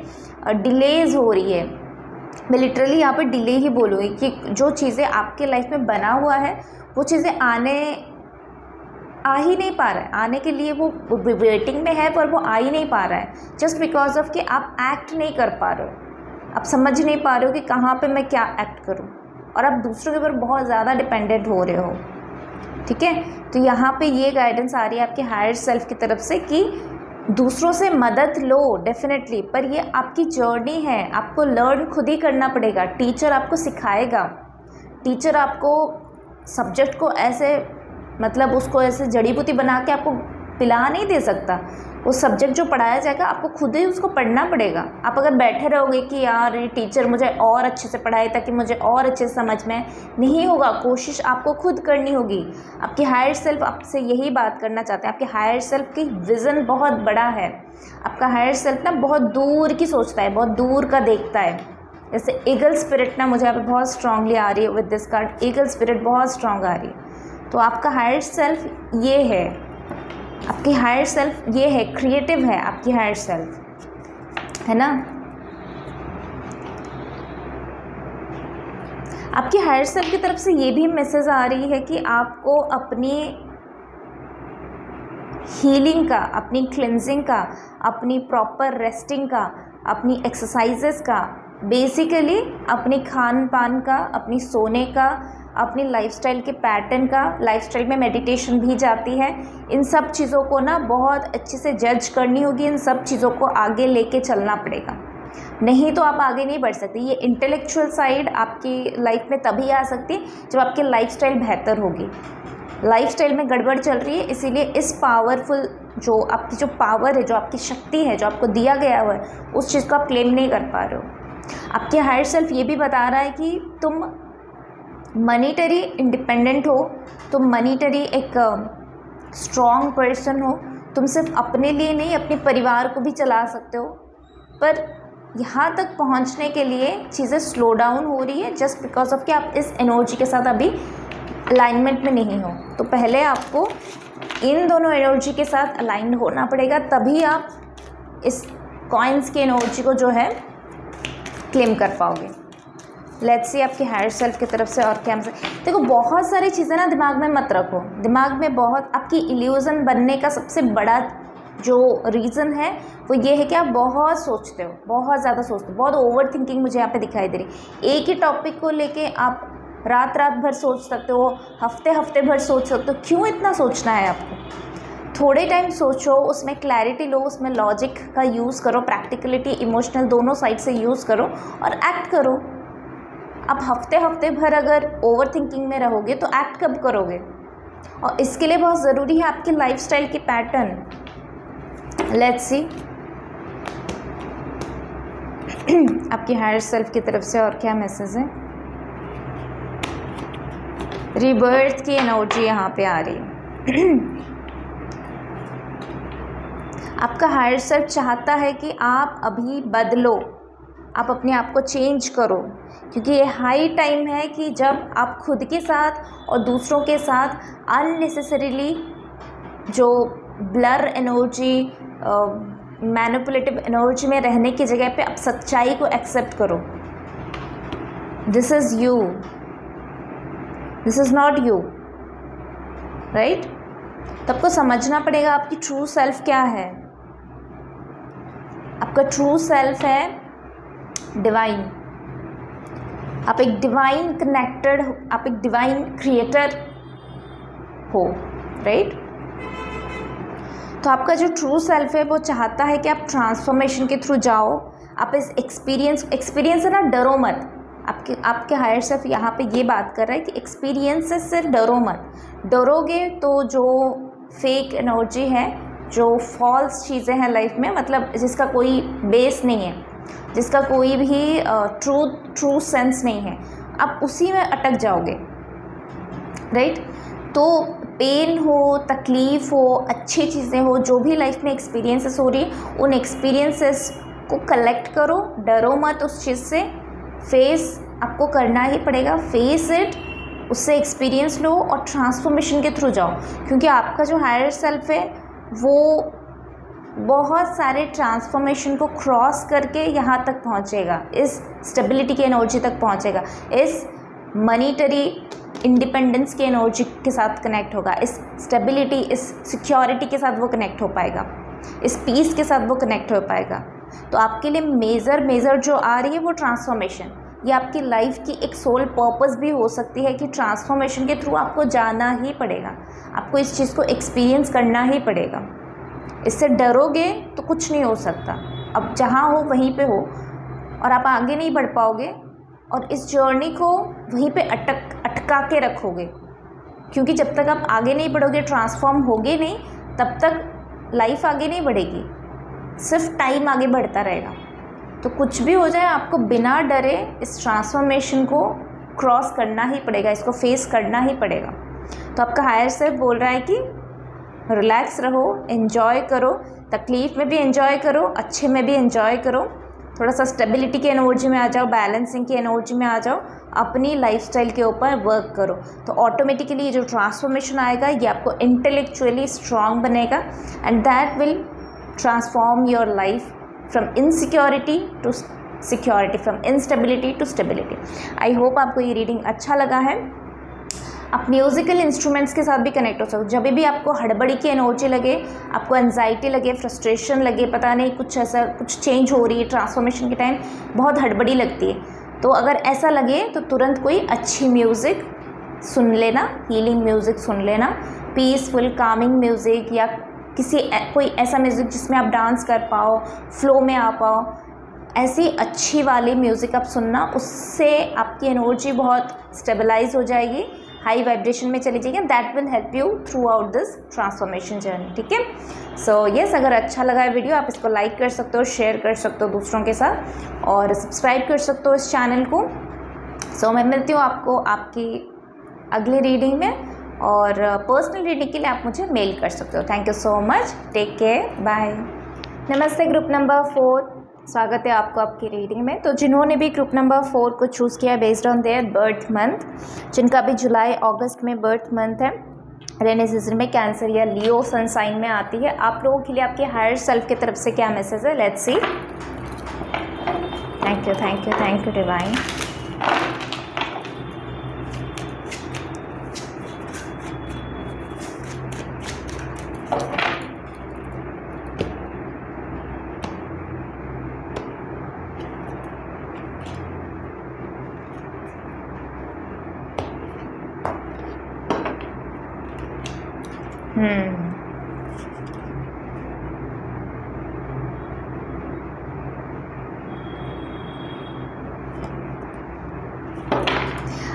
डिलेज़ हो रही है। मैं लिटरली यहाँ पर डिले ही बोलूँगी कि जो चीज़ें आपके लाइफ में बना हुआ है वो चीज़ें आ ही नहीं पा रहा है, आने के लिए वो वेटिंग में है पर वो आ ही नहीं पा रहा है, जस्ट बिकॉज ऑफ कि आप एक्ट नहीं कर पा रहे हो, आप समझ नहीं पा रहे हो कि कहाँ पे मैं क्या एक्ट करूँ, और आप दूसरों के ऊपर बहुत ज़्यादा डिपेंडेंट हो रहे हो। ठीक है, तो यहाँ पे ये गाइडेंस आ रही है आपके हायर सेल्फ की तरफ से कि दूसरों से मदद लो डेफिनेटली, पर ये आपकी जर्नी है, आपको लर्न खुद ही करना पड़ेगा। टीचर आपको सिखाएगा, टीचर आपको सब्जेक्ट को ऐसे मतलब उसको ऐसे जड़ी बूटी बना के आपको पिला नहीं दे सकता। वो सब्जेक्ट जो पढ़ाया जाएगा आपको खुद ही उसको पढ़ना पड़ेगा। आप अगर बैठे रहोगे कि यार ये टीचर मुझे और अच्छे से पढ़ाए ताकि मुझे और अच्छे से समझ में, नहीं होगा। कोशिश आपको खुद करनी होगी। आपकी हायर सेल्फ आपसे यही बात करना चाहते हैं। आपके हायर सेल्फ की विज़न बहुत बड़ा है। आपका हायर सेल्फ ना बहुत दूर की सोचता है, बहुत दूर का देखता है। जैसे ईगल स्पिरिट ना मुझे यहाँ पे बहुत स्ट्रांगली आ रही है with this card, eagle spirit बहुत स्ट्रांग आ रही है। तो आपका हायर सेल्फ ये है, आपकी हायर सेल्फ ये है, क्रिएटिव है आपकी हायर सेल्फ, है ना। आपकी हायर सेल्फ की तरफ से ये भी मैसेज आ रही है कि आपको अपनी हीलिंग का, अपनी क्लिनजिंग का, अपनी प्रॉपर रेस्टिंग का, अपनी एक्सरसाइजेस का, बेसिकली अपने खान पान का, अपनी सोने का, अपनी लाइफस्टाइल के पैटर्न का, लाइफस्टाइल में मेडिटेशन भी जाती है। इन सब चीज़ों को ना बहुत अच्छे से जज करनी होगी। इन सब चीज़ों को आगे लेके चलना पड़ेगा, नहीं तो आप आगे नहीं बढ़ सकते। ये इंटेलेक्चुअल साइड आपकी लाइफ में तभी आ सकती है जब आपकी लाइफस्टाइल बेहतर होगी। लाइफस्टाइल में गड़बड़ चल रही है, इसीलिए इस पावरफुल जो आपकी जो पावर है, जो आपकी शक्ति है, जो आपको दिया गया हुआ है, उस चीज़ को आप क्लेम नहीं कर पा रहे हो। आपके हायर सेल्फ ये भी बता रहा है कि तुम मनीटरी इंडिपेंडेंट हो, तुम मनीटरी एक स्ट्रॉन्ग पर्सन हो। तुम सिर्फ अपने लिए नहीं, अपने परिवार को भी चला सकते हो। पर यहाँ तक पहुँचने के लिए चीज़ें स्लो डाउन हो रही है जस्ट बिकॉज ऑफ कि आप इस एनर्जी के साथ अभी अलाइनमेंट में नहीं हो। तो पहले आपको इन दोनों एनर्जी के साथ अलाइन होना पड़ेगा, तभी आप इस कॉइन्स की एनर्जी को जो है क्लेम कर पाओगे। लेट्स सी आपकी हायर सेल्फ की तरफ से और क्या मैसेज। देखो, बहुत सारी चीज़ें ना दिमाग में मत रखो। दिमाग में बहुत आपकी इल्यूज़न बनने का सबसे बड़ा जो रीज़न है वो ये है कि आप बहुत सोचते हो, बहुत ज़्यादा सोचते हो, बहुत ओवर थिंकिंग मुझे यहाँ पे दिखाई दे रही। एक ही टॉपिक को लेके आप रात रात भर सोच सकते हो, हफ्ते हफ्ते भर सोच सकते हो। क्यों इतना सोचना है आपको? थोड़े टाइम सोचो, उसमें क्लैरिटी लो, उसमें लॉजिक का यूज़ करो, प्रैक्टिकलिटी, इमोशनल दोनों साइड से यूज़ करो और एक्ट करो। आप हफ्ते हफ्ते भर अगर ओवर थिंकिंग में रहोगे तो एक्ट कब करोगे? और इसके लिए बहुत ज़रूरी है आपकी लाइफस्टाइल की पैटर्न। लेट्स सी आपकी हायर सेल्फ की तरफ से और क्या मैसेज है। रीबर्थ की एनर्जी यहाँ पे आ रही है। आपका हायर सेल्फ चाहता है कि आप अभी बदलो, आप अपने आप को चेंज करो, क्योंकि ये हाई टाइम है कि जब आप खुद के साथ और दूसरों के साथ अननेसेसरीली जो ब्लर एनर्जी, मैनिपुलेटिव एनर्जी में रहने की जगह पे आप सच्चाई को एक्सेप्ट करो। This is you, this is not you, right? तो आपको समझना पड़ेगा आपकी ट्रू सेल्फ क्या है। आपका ट्रू सेल्फ है डिवाइन। आप एक डिवाइन कनेक्टेड, आप एक डिवाइन क्रिएटर हो, राइट? तो आपका जो ट्रू सेल्फ है वो चाहता है कि आप ट्रांसफॉर्मेशन के थ्रू जाओ। आप इस एक्सपीरियंस है ना, डरो मत। आपके हायर सेल्फ यहाँ पे ये बात कर रहा है कि एक्सपीरियंस से डरो मत। डरोगे तो जो फेक एनर्जी है, जो फॉल्स चीज़ें हैं लाइफ में, मतलब जिसका कोई बेस नहीं है, जिसका कोई भी ट्रू सेंस नहीं है, आप उसी में अटक जाओगे, राइट? तो पेन हो, तकलीफ़ हो, अच्छी चीज़ें हो, जो भी लाइफ में एक्सपीरियंसेस हो रही है, उन एक्सपीरियंसेस को कलेक्ट करो। डरो मत उस चीज़ से, फेस आपको करना ही पड़ेगा। फेस इट, उससे एक्सपीरियंस लो और ट्रांसफॉर्मेशन के थ्रू जाओ, क्योंकि आपका जो हायर सेल्फ है वो बहुत सारे ट्रांसफॉर्मेशन को क्रॉस करके यहाँ तक पहुँचेगा, इस स्टेबिलिटी की एनर्जी तक पहुँचेगा, इस मनीटरी इंडिपेंडेंस की एनर्जी के साथ कनेक्ट होगा, इस स्टेबिलिटी, इस सिक्योरिटी के साथ वो कनेक्ट हो पाएगा, इस पीस के साथ वो कनेक्ट हो पाएगा। तो आपके लिए मेजर जो आ रही है वो ट्रांसफॉर्मेशन, ये आपकी लाइफ की एक सोल पर्पस भी हो सकती है कि ट्रांसफॉर्मेशन के थ्रू आपको जाना ही पड़ेगा, आपको इस चीज़ को एक्सपीरियंस करना ही पड़ेगा। इससे डरोगे तो कुछ नहीं हो सकता। अब जहाँ हो वहीं पे हो और आप आगे नहीं बढ़ पाओगे और इस जर्नी को वहीं पे अटका के रखोगे, क्योंकि जब तक आप आगे नहीं बढ़ोगे, ट्रांसफॉर्म होगे नहीं, तब तक लाइफ आगे नहीं बढ़ेगी, सिर्फ टाइम आगे बढ़ता रहेगा। तो कुछ भी हो जाए आपको बिना डरे इस ट्रांसफॉर्मेशन को क्रॉस करना ही पड़ेगा, इसको फेस करना ही पड़ेगा। तो आपका हायर सेल्फ बोल रहा है कि रिलैक्स रहो, एंजॉय करो, तकलीफ़ में भी एंजॉय करो, अच्छे में भी एंजॉय करो, थोड़ा सा स्टेबिलिटी की एनर्जी में आ जाओ, बैलेंसिंग की एनर्जी में आ जाओ, अपनी लाइफस्टाइल के ऊपर वर्क करो। तो ऑटोमेटिकली ये जो ट्रांसफॉर्मेशन आएगा ये आपको इंटेलेक्चुअली स्ट्रांग बनेगा and that will transform your life from insecurity to security, from instability to stability. I hope आपको ये रीडिंग अच्छा लगा है। आप म्यूज़िकल इंस्ट्रूमेंट्स के साथ भी कनेक्ट हो सकते हो। जब भी आपको हड़बड़ी की एनर्जी लगे, आपको एनजाइटी लगे, फ्रस्ट्रेशन लगे, पता नहीं कुछ ऐसा कुछ चेंज हो रही है, ट्रांसफॉर्मेशन के टाइम बहुत हड़बड़ी लगती है, तो अगर ऐसा लगे तो तुरंत कोई अच्छी म्यूज़िक सुन लेना, हीलिंग म्यूज़िक सुन लेना, पीसफुल कामिंग म्यूज़िक या कोई ऐसा म्यूज़िक जिसमें आप डांस कर पाओ, फ्लो में आ पाओ, ऐसी अच्छी वाली म्यूज़िक आप सुनना। उससे आपकी एनर्जी बहुत स्टेबलाइज हो जाएगी, हाई वाइब्रेशन में चली जाएगी। That will help you through out this transformation journey. ठीक है, सो यस, अगर अच्छा लगा है वीडियो आप इसको लाइक कर सकते हो, शेयर कर सकते हो दूसरों के साथ और सब्सक्राइब कर सकते हो इस चैनल को। सो मैं मिलती हूँ आपको आपकी अगली रीडिंग में, और पर्सनल रीडिंग के लिए आप मुझे मेल कर सकते हो। Thank you so much, take care, bye. नमस्ते ग्रुप नंबर 4, स्वागत है आपको आपकी रीडिंग में। तो जिन्होंने भी ग्रुप नंबर 4 को चूज़ किया based on their birth month, जिनका भी जुलाई अगस्त में बर्थ मंथ है, रेनी सीजन में कैंसर या लियो सन साइन में आती है, आप लोगों के लिए आपके हायर सेल्फ की तरफ से क्या मैसेज है, let's see. Thank you, thank you, thank you divine.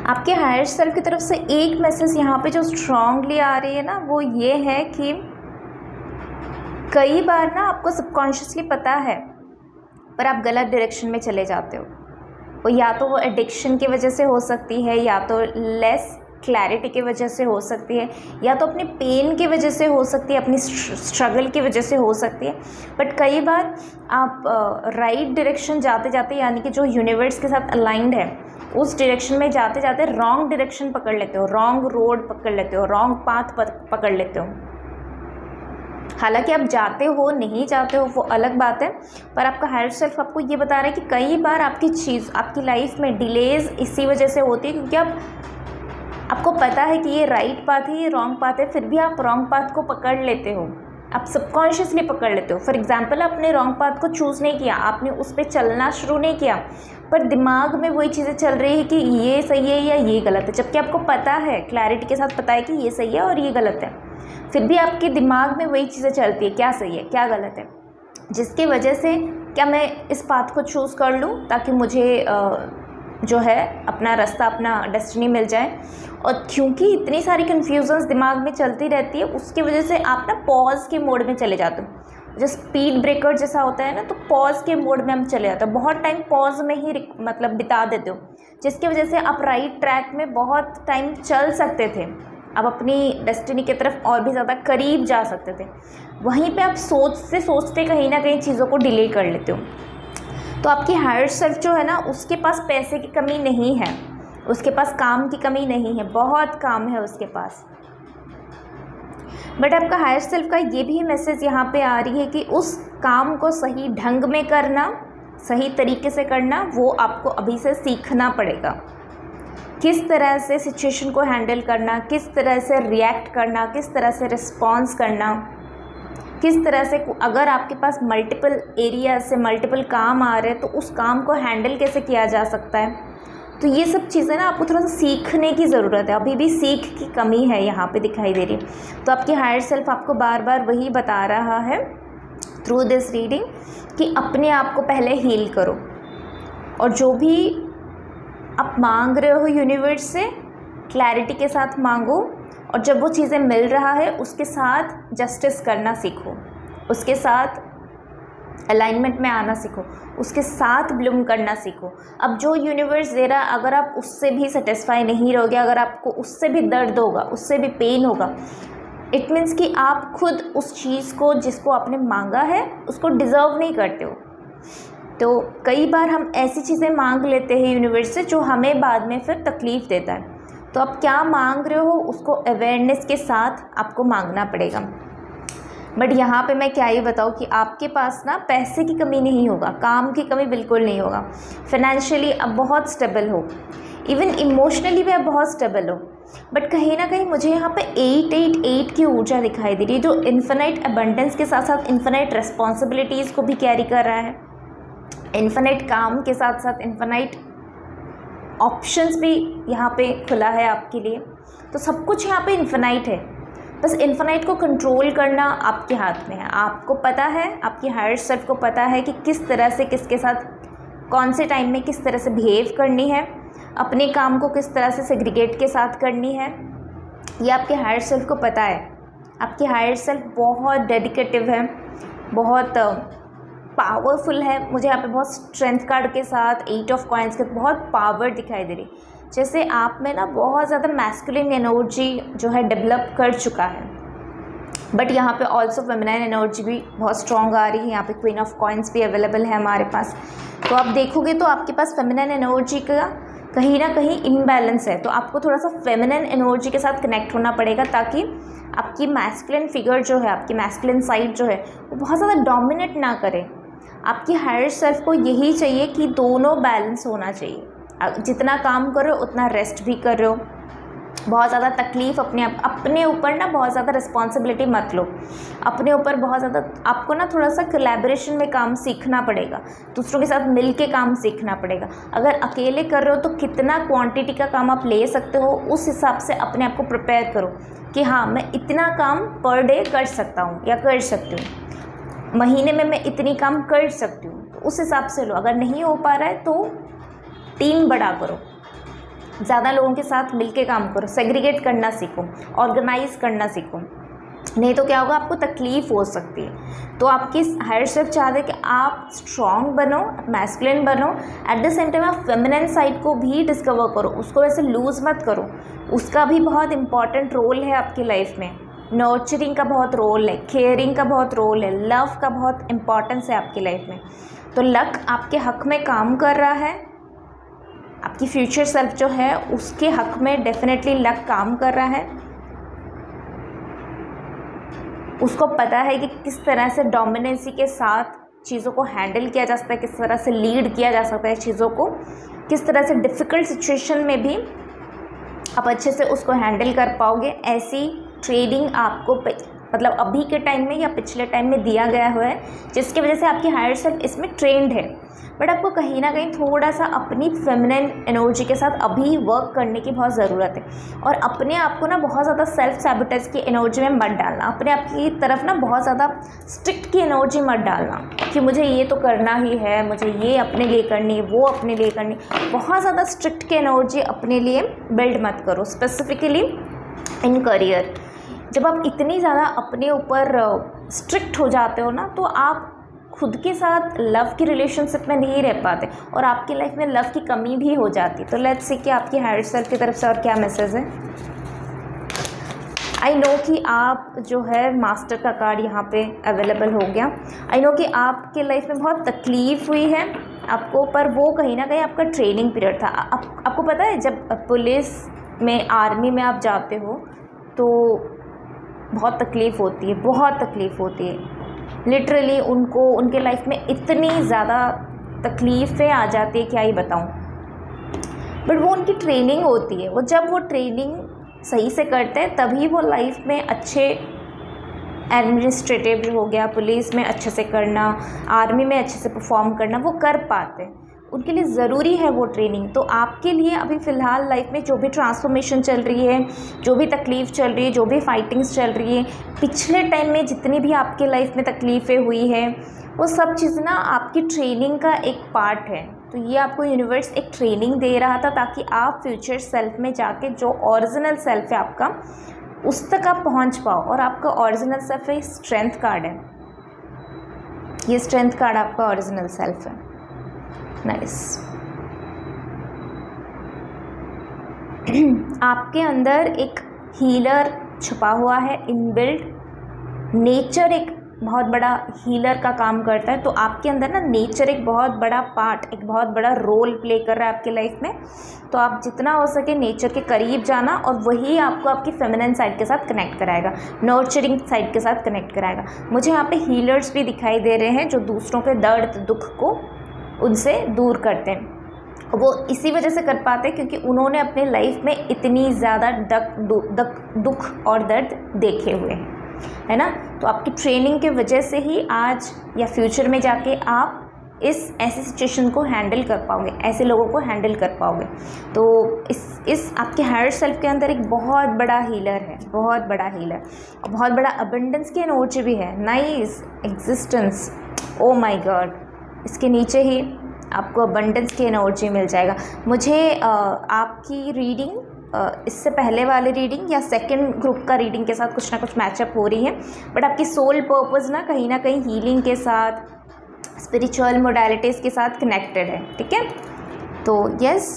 आपके हायर सेल्फ की तरफ से एक मैसेज यहाँ पे जो स्ट्रांगली आ रही है ना, वो ये है कि कई बार ना आपको सबकॉन्शियसली पता है पर आप गलत डायरेक्शन में चले जाते हो। वो या तो वो एडिक्शन की वजह से हो सकती है, या तो लेस क्लैरिटी की वजह से हो सकती है, या तो अपने पेन की वजह से हो सकती है, अपनी स्ट्रगल की वजह से हो सकती है। बट कई बार आप राइट डायरेक्शन जाते जाते, यानी कि जो यूनिवर्स के साथ अलाइंड है उस डायरेक्शन में जाते जाते रॉन्ग डायरेक्शन पकड़ लेते हो, रॉन्ग रोड पकड़ लेते हो, रॉन्ग पाथ पकड़ लेते हो। हालांकि आप जाते हो नहीं जाते हो वो अलग बात है, पर आपका हायर सेल्फ आपको ये बता रहा है कि कई बार आपकी लाइफ में डिलेज इसी वजह से होती है क्योंकि आपको पता है कि ये राइट पाथ है, ये रॉन्ग पाथ है, फिर भी आप रॉन्ग पाथ को पकड़ लेते हो, आप सबकॉन्शियसली पकड़ लेते हो। फॉर एग्जांपल, आपने रॉन्ग पाथ को चूज़ नहीं किया, आपने उस पर चलना शुरू नहीं किया, पर दिमाग में वही चीज़ें चल रही है कि ये सही है या ये गलत है, जबकि आपको पता है, क्लैरिटी के साथ पता है कि ये सही है और ये गलत है, फिर भी आपके दिमाग में वही चीज़ें चलती है, क्या सही है क्या गलत है, जिसकी वजह से क्या मैं इस पाथ को चूज़ कर लूँ ताकि मुझे जो है अपना रास्ता, अपना डेस्टिनी मिल जाए। और क्योंकि इतनी सारी कन्फ्यूजन्स दिमाग में चलती रहती है, उसकी वजह से आप ना पॉज के मोड में चले जाते हो। जो स्पीड ब्रेकर जैसा होता है ना, तो पॉज के मोड में हम चले जाते हो, बहुत टाइम पॉज में ही मतलब बिता देते हो, जिसकी वजह से आप राइट ट्रैक में बहुत टाइम चल सकते थे, आप अपनी डेस्टिनी की तरफ और भी ज़्यादा करीब जा सकते थे। वहीं पे आप सोचते सोचते कहीं ना कहीं चीज़ों को डिले कर लेते हो। तो आपकी हायर सेल्फ जो है ना, उसके पास पैसे की कमी नहीं है, उसके पास काम की कमी नहीं है, बहुत काम है उसके पास। बट आपका हायर सेल्फ का ये भी मैसेज यहाँ पे आ रही है कि उस काम को सही ढंग में करना, सही तरीके से करना, वो आपको अभी से सीखना पड़ेगा। किस तरह से सिचुएशन को हैंडल करना, किस तरह से रिएक्ट करना, किस तरह से रिस्पॉन्स करना, किस तरह से, अगर आपके पास मल्टीपल एरिया से मल्टीपल काम आ रहे हैं तो उस काम को हैंडल कैसे किया जा सकता है, तो ये सब चीज़ें ना आपको थोड़ा सा सीखने की ज़रूरत है, अभी भी सीख की कमी है यहाँ पे दिखाई दे रही है। तो आपकी हायर सेल्फ आपको बार बार वही बता रहा है थ्रू दिस रीडिंग कि अपने आप को पहले हील करो, और जो भी आप मांग रहे हो यूनिवर्स से क्लैरिटी के साथ मांगो, और जब वो चीज़ें मिल रहा है उसके साथ जस्टिस करना सीखो, उसके साथ अलाइनमेंट में आना सीखो, उसके साथ ब्लूम करना सीखो। अब जो यूनिवर्स दे रहा है अगर आप उससे भी सेटिस्फाई नहीं रहोगे, अगर आपको उससे भी दर्द होगा, उससे भी पेन होगा, इट मीन्स कि आप खुद उस चीज़ को जिसको आपने मांगा है उसको डिज़र्व नहीं करते हो। तो कई बार हम ऐसी चीज़ें मांग लेते हैं यूनिवर्स से जो हमें बाद में फिर तकलीफ़ देता है। तो आप क्या मांग रहे हो उसको अवेयरनेस के साथ आपको मांगना पड़ेगा। बट यहाँ पे मैं क्या ही बताऊँ कि आपके पास ना पैसे की कमी नहीं होगा, काम की कमी बिल्कुल नहीं होगा, फाइनेंशियली आप बहुत स्टेबल हो, इवन इमोशनली भी आप बहुत स्टेबल हो। बट कहीं ना कहीं मुझे यहाँ पे 888 की ऊर्जा दिखाई दे रही है, जो इन्फिनाइट अबंडेंस के साथ साथ इन्फिनाइट रिस्पॉन्सिबिलिटीज़ को भी कैरी कर रहा है, इन्फिनाइट काम के साथ साथ इन्फिनाइट ऑप्शंस भी यहाँ पे खुला है आपके लिए। तो सब कुछ यहाँ पे इन्फिनाइट है, बस इन्फिनाइट को कंट्रोल करना आपके हाथ में है। आपको पता है, आपकी हायर सेल्फ को पता है कि किस तरह से किसके साथ कौन से टाइम में किस तरह से बिहेव करनी है, अपने काम को किस तरह से सेग्रीगेट के साथ करनी है, ये आपके हायर सेल्फ को पता है। आपकी हायर सेल्फ बहुत डेडिकेटिव है, बहुत पावरफुल है। मुझे यहाँ पे बहुत स्ट्रेंथ कार्ड के साथ 8 ऑफ कॉइंस के बहुत पावर दिखाई दे रही, जैसे आप में ना बहुत ज़्यादा मैस्कुलिन एनर्जी जो है डेवलप कर चुका है। बट यहाँ पे ऑल्सो फेमिनाइन एनर्जी भी बहुत स्ट्रॉन्ग आ रही है। यहाँ पे क्वीन ऑफ कॉइंस भी अवेलेबल है हमारे पास। तो आप देखोगे तो आपके पास फेमिनाइन एनर्जी का कहीं ना कहीं इम्बैलेंस है, तो आपको थोड़ा सा फेमिनाइन एनर्जी के साथ कनेक्ट होना पड़ेगा, ताकि आपकी मैस्कुलिन फिगर जो है, आपकी मैस्कुलिन साइड जो है वो बहुत ज़्यादा डोमिनेट ना करे। आपकी हायर सेल्फ को यही चाहिए कि दोनों बैलेंस होना चाहिए। जितना काम कर रहे हो उतना रेस्ट भी कर रहे हो। बहुत ज़्यादा तकलीफ़ अपने ऊपर ना बहुत ज़्यादा रिस्पॉन्सिबिलिटी मत लो। अपने ऊपर बहुत ज़्यादा आपको ना थोड़ा सा कोलैबोरेशन में काम सीखना पड़ेगा, दूसरों के साथ मिल के काम सीखना पड़ेगा। अगर अकेले कर रहे हो तो कितना क्वांटिटी का काम आप ले सकते हो, उस हिसाब से अपने आप को प्रिपेयर करो कि हाँ मैं इतना काम पर डे कर सकता हूँ या कर सकती हूँ, महीने में मैं इतनी काम कर सकती हूँ, तो उस हिसाब से लो। अगर नहीं हो पा रहा है तो टीम बड़ा करो, ज़्यादा लोगों के साथ मिलके काम करो, सेग्रीगेट करना सीखो, ऑर्गेनाइज करना सीखो, नहीं तो क्या होगा आपको तकलीफ़ हो सकती है। तो आपकी हायर सेल्फ चाहते हैं कि आप स्ट्रॉन्ग बनो, मैस्कुलिन बनो, एट द सेम टाइम आप फेमिनिन साइड को भी डिस्कवर करो, उसको वैसे लूज़ मत करो। उसका भी बहुत इंपॉर्टेंट रोल है आपकी लाइफ में। नर्चरिंग का बहुत रोल है, केयरिंग का बहुत रोल है, लव का बहुत इंपॉर्टेंस है आपकी लाइफ में। तो लक आपके हक में काम कर रहा है, आपकी फ्यूचर सेल्फ जो है उसके हक में डेफिनेटली लक काम कर रहा है। उसको पता है कि किस तरह से डोमिनेंसी के साथ चीज़ों को हैंडल किया जा सकता है, किस तरह से लीड किया जा सकता है चीज़ों को, किस तरह से डिफ़िकल्ट सिचुएशन में भी आप अच्छे से उसको हैंडल कर पाओगे। ऐसी ट्रेनिंग आपको मतलब अभी के टाइम में या पिछले टाइम में दिया गया हुआ है, जिसकी वजह से आपकी हायर सेल्फ इसमें ट्रेंड है। बट आपको कहीं ना कहीं थोड़ा सा अपनी फेमिनिन एनर्जी के साथ अभी वर्क करने की बहुत ज़रूरत है, और अपने आप को ना बहुत ज़्यादा सेल्फ सैबोटेज की एनर्जी में मत डालना। अपने आप की तरफ ना बहुत ज़्यादा स्ट्रिक्ट की एनर्जी मत डालना कि मुझे ये तो करना ही है, मुझे ये अपने लिए करनी है, वो अपने लिए करनी। बहुत ज़्यादा स्ट्रिक्ट की एनर्जी अपने लिए बिल्ड मत करो, स्पेसिफिकली इन करियर। जब आप इतनी ज़्यादा अपने ऊपर स्ट्रिक्ट हो जाते हो ना, तो आप खुद के साथ लव की रिलेशनशिप में नहीं रह पाते, और आपकी लाइफ में लव की कमी भी हो जाती। तो लेट्स सी कि आपकी हायर सेल्फ की तरफ से और क्या मैसेज है। आई नो कि आप जो है मास्टर का कार्ड यहाँ पे अवेलेबल हो गया। आई नो कि आपके लाइफ में बहुत तकलीफ़ हुई है आपको, पर वो कहीं ना कहीं आपका ट्रेनिंग पीरियड था। आपको पता है जब पुलिस में, आर्मी में आप जाते हो तो बहुत तकलीफ़ होती है, बहुत तकलीफ़ होती है। लिटरली उनको उनके लाइफ में इतनी ज़्यादा तकलीफ़ें आ जाती है, क्या ही बताऊँ। बट वो उनकी ट्रेनिंग होती है। वो जब वो ट्रेनिंग सही से करते हैं तभी वो लाइफ में अच्छे एडमिनिस्ट्रेटिव हो गया, पुलिस में अच्छे से करना, आर्मी में अच्छे से परफॉर्म करना वो कर पाते हैं। उनके लिए ज़रूरी है वो ट्रेनिंग। तो आपके लिए अभी फ़िलहाल लाइफ में जो भी ट्रांसफॉर्मेशन चल रही है, जो भी तकलीफ़ चल रही है, जो भी फाइटिंग्स चल रही है, पिछले टाइम में जितनी भी आपके लाइफ में तकलीफ़ें हुई है, वो सब चीज़ ना आपकी ट्रेनिंग का एक पार्ट है। तो ये आपको यूनिवर्स एक ट्रेनिंग दे रहा था ताकि आप फ्यूचर सेल्फ में जाके जो ओरिजिनल सेल्फ है आपका, उस तक आप पहुंच पाओ। और आपका ओरिजिनल सेल्फ है, स्ट्रेंथ कार्ड है, ये स्ट्रेंथ कार्ड आपका ओरिजिनल सेल्फ है। नाइस। आपके अंदर एक हीलर छुपा हुआ है, इनबिल्ट। नेचर एक बहुत बड़ा हीलर का काम करता है। तो आपके अंदर ना नेचर एक बहुत बड़ा पार्ट, एक बहुत बड़ा रोल प्ले कर रहा है आपकी लाइफ में। तो आप जितना हो सके नेचर के करीब जाना, और वही आपको आपकी फेमिनिन साइड के साथ कनेक्ट कराएगा, नर्चरिंग साइड के साथ कनेक्ट कराएगा। मुझे यहाँ पे हीलर्स भी दिखाई दे रहे हैं जो दूसरों के दर्द दुख को उनसे दूर करते हैं। वो इसी वजह से कर पाते हैं क्योंकि उन्होंने अपने लाइफ में इतनी ज़्यादा दुख और दर्द देखे हुए हैं, है ना। तो आपकी ट्रेनिंग के वजह से ही आज या फ्यूचर में जाके आप ऐसी सिचुएशन को हैंडल कर पाओगे, ऐसे लोगों को हैंडल कर पाओगे। तो इस आपके हायर सेल्फ के अंदर एक बहुत बड़ा हीलर है, बहुत बड़ा हीलर, और बहुत बड़ा अबंडेंस की एनर्जी भी है। Nice existence, oh my God, इसके नीचे ही आपको अबंडेंस की एनर्जी मिल जाएगा। मुझे आपकी रीडिंग इससे पहले वाली रीडिंग या सेकंड ग्रुप का रीडिंग के साथ कुछ ना कुछ मैचअप हो रही है, बट आपकी सोल पर्पस ना कहीं हीलिंग के साथ, स्पिरिचुअल मोडालिटीज़ के साथ कनेक्टेड है, ठीक है। तो यस,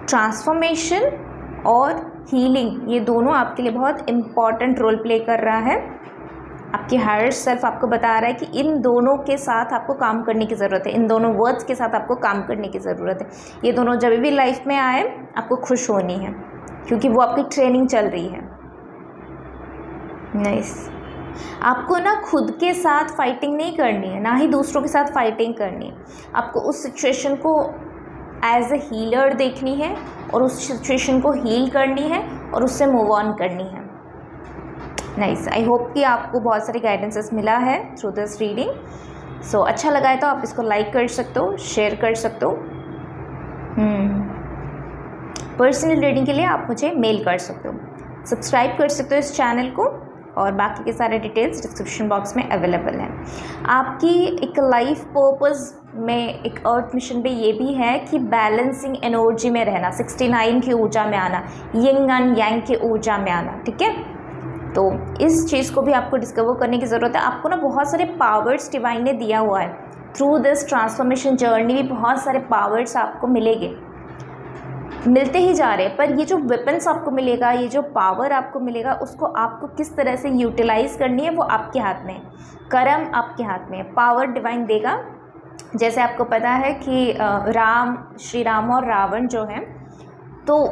ट्रांसफॉर्मेशन और हीलिंग ये दोनों आपके लिए बहुत इम्पॉर्टेंट रोल प्ले कर रहा है। आपकी हायर सेल्फ आपको बता रहा है कि इन दोनों के साथ आपको काम करने की ज़रूरत है, इन दोनों वर्ड्स के साथ आपको काम करने की ज़रूरत है। ये दोनों जब भी लाइफ में आए आपको खुश होनी है क्योंकि वो आपकी ट्रेनिंग चल रही है। नाइस। आपको ना खुद के साथ फाइटिंग नहीं करनी है, ना ही दूसरों के साथ फाइटिंग करनी है। आपको उस सिचुएशन को एज ए हीलर देखनी है और उस सिचुएशन को हील करनी है और उससे मूव ऑन करनी है। नाइस। आई होप कि आपको बहुत सारे गाइडेंसेस मिला है थ्रू दिस रीडिंग। सो अच्छा लगा है तो आप इसको लाइक कर सकते हो, शेयर कर सकते हो। पर्सनल रीडिंग के लिए आप मुझे मेल कर सकते हो, सब्सक्राइब कर सकते हो इस चैनल को, और बाकी के सारे डिटेल्स डिस्क्रिप्शन बॉक्स में अवेलेबल हैं। आपकी एक लाइफ पर्पस में एक अर्थ मिशन पे ये भी है कि बैलेंसिंग एनर्जी में रहना, 69 की ऊर्जा में आना, यिंग एंड यांग की ऊर्जा में आना, ठीक है। तो इस चीज़ को भी आपको डिस्कवर करने की ज़रूरत है। आपको ना बहुत सारे पावर्स डिवाइन ने दिया हुआ है थ्रू दिस ट्रांसफॉर्मेशन जर्नी, भी बहुत सारे पावर्स आपको मिलेंगे, मिलते ही जा रहे हैं। पर ये जो वेपन्स आपको मिलेगा, ये जो पावर आपको मिलेगा, उसको आपको किस तरह से यूटिलाइज़ करनी है वो आपके हाथ में है, कर्म आपके हाथ में है। पावर डिवाइन देगा। जैसे आपको पता है कि श्री राम और रावण जो हैं, तो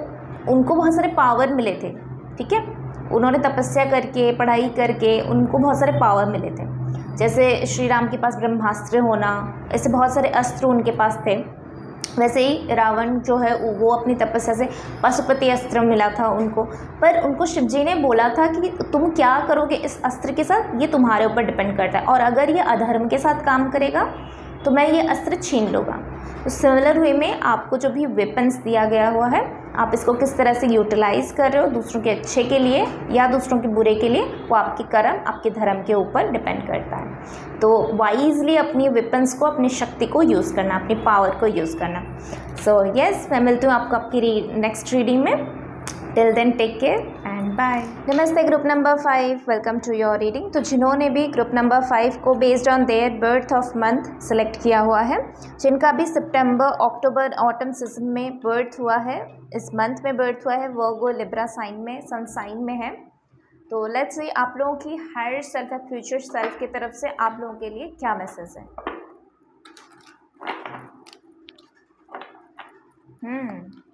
उनको बहुत सारे पावर मिले थे, ठीक है। उन्होंने तपस्या करके, पढ़ाई करके उनको बहुत सारे पावर मिले थे। जैसे श्री राम के पास ब्रह्मास्त्र होना, ऐसे बहुत सारे अस्त्र उनके पास थे। वैसे ही रावण जो है वो अपनी तपस्या से पशुपति अस्त्र मिला था उनको। पर उनको शिवजी ने बोला था कि तुम क्या करोगे इस अस्त्र के साथ, ये तुम्हारे ऊपर डिपेंड करता है, और अगर ये अधर्म के साथ काम करेगा तो मैं ये अस्त्र छीन लूँगा। तो सिमिलर वे में आपको जो भी वेपन्स दिया गया हुआ है, आप इसको किस तरह से यूटिलाइज़ कर रहे हो दूसरों के अच्छे के लिए या दूसरों के बुरे के लिए, वो आपके कर्म, आपके धर्म के ऊपर डिपेंड करता है। तो वाइजली अपनी वेपन्स को, अपनी शक्ति को यूज़ करना, अपनी पावर को यूज़ करना। सो यस, मैं मिलती हूँ आपको आपकी नेक्स्ट रीडिंग में। Till then take care and bye. नमस्ते group number 5, welcome to your reading. तो जिन्होंने भी ग्रुप नंबर 5 को based on their birth of month select किया हुआ है, जिनका भी सितंबर, अक्टूबर, ऑटम सीजन में बर्थ हुआ है, इस मंथ में बर्थ हुआ है, वर्गो लिब्रा साइन में, सन साइन में है। तो लेट्स सी आप लोगों की हायर सेल्फ या फ्यूचर सेल्फ की तरफ से आप लोगों के लिए क्या मैसेज है।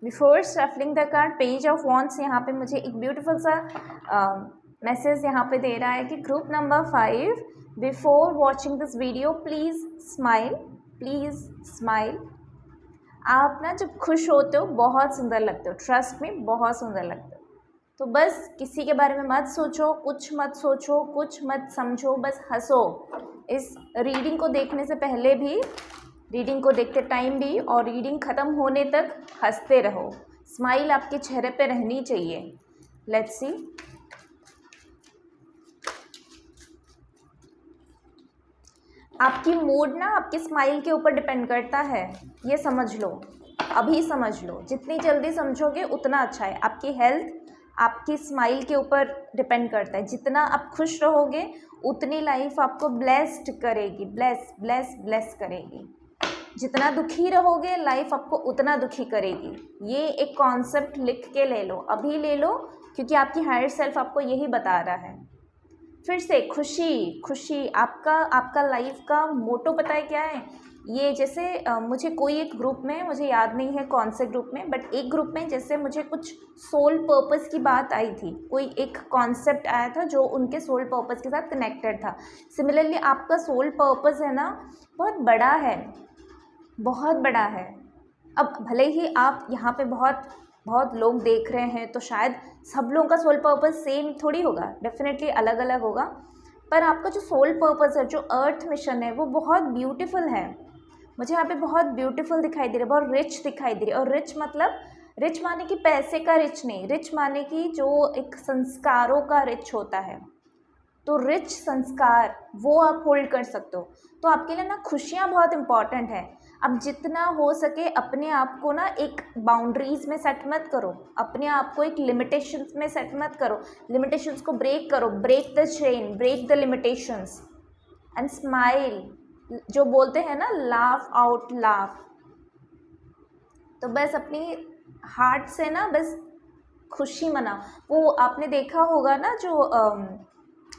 Before shuffling the card, page of wands, यहाँ पे मुझे एक ब्यूटीफुल सा मैसेज यहाँ पे दे रहा है कि group number 5, before watching this video please smile, please smile. आप ना जब खुश होते हो बहुत सुंदर लगते हो, ट्रस्ट में बहुत सुंदर लगते हो। तो बस किसी के बारे में मत सोचो, कुछ मत सोचो, कुछ मत समझो, बस हंसो, इस रीडिंग को देखने से पहले भी, रीडिंग को देखते टाइम भी और रीडिंग ख़त्म होने तक हंसते रहो। स्माइल आपके चेहरे पे रहनी चाहिए। Let's see. आपकी मूड ना आपकी स्माइल के ऊपर डिपेंड करता है, ये समझ लो, अभी समझ लो। जितनी जल्दी समझोगे उतना अच्छा है। आपकी हेल्थ आपकी स्माइल के ऊपर डिपेंड करता है। जितना आप खुश रहोगे उतनी लाइफ आपको ब्लेस्ड करेगी, ब्लेस करेगी। जितना दुखी रहोगे लाइफ आपको उतना दुखी करेगी। ये एक कॉन्सेप्ट लिख के ले लो, अभी ले लो, क्योंकि आपकी हायर सेल्फ आपको यही बता रहा है। फिर से खुशी आपका लाइफ का मोटो पता है क्या है? ये जैसे मुझे कोई एक ग्रुप में, मुझे याद नहीं है कौन से ग्रुप में, बट एक ग्रुप में जैसे मुझे कुछ सोल पर्पस की बात आई थी, कोई एक कॉन्सेप्ट आया था जो उनके सोल पर्पस के साथ कनेक्टेड था। सिमिलरली आपका सोल पर्पस है ना, बहुत बड़ा है, बहुत बड़ा है। अब भले ही आप यहाँ पे बहुत लोग देख रहे हैं, तो शायद सब लोगों का सोल पर्पस सेम थोड़ी होगा, डेफिनेटली अलग अलग होगा। पर आपका जो सोल पर्पस है, जो अर्थ मिशन है, वो बहुत ब्यूटीफुल है। मुझे यहाँ पे बहुत ब्यूटीफुल दिखाई दे रहा है, बहुत रिच दिखाई दे रही है। और रिच मतलब, रिच माने कि पैसे का रिच नहीं, रिच माने कि जो एक संस्कारों का रिच होता है। तो रिच संस्कार वो आप होल्ड कर सकते हो। तो आपके लिए ना खुशियाँ बहुत इंपॉर्टेंट है। अब जितना हो सके अपने आप को ना एक बाउंड्रीज़ में सेट मत करो, अपने आप को एक लिमिटेशंस में सेट मत करो। लिमिटेशंस को ब्रेक करो, break the chain, break the limitations and smile. जो बोलते हैं ना, लाफ आउट लाफ। तो बस अपनी हार्ट से ना बस खुशी मनाओ। वो आपने देखा होगा ना, जो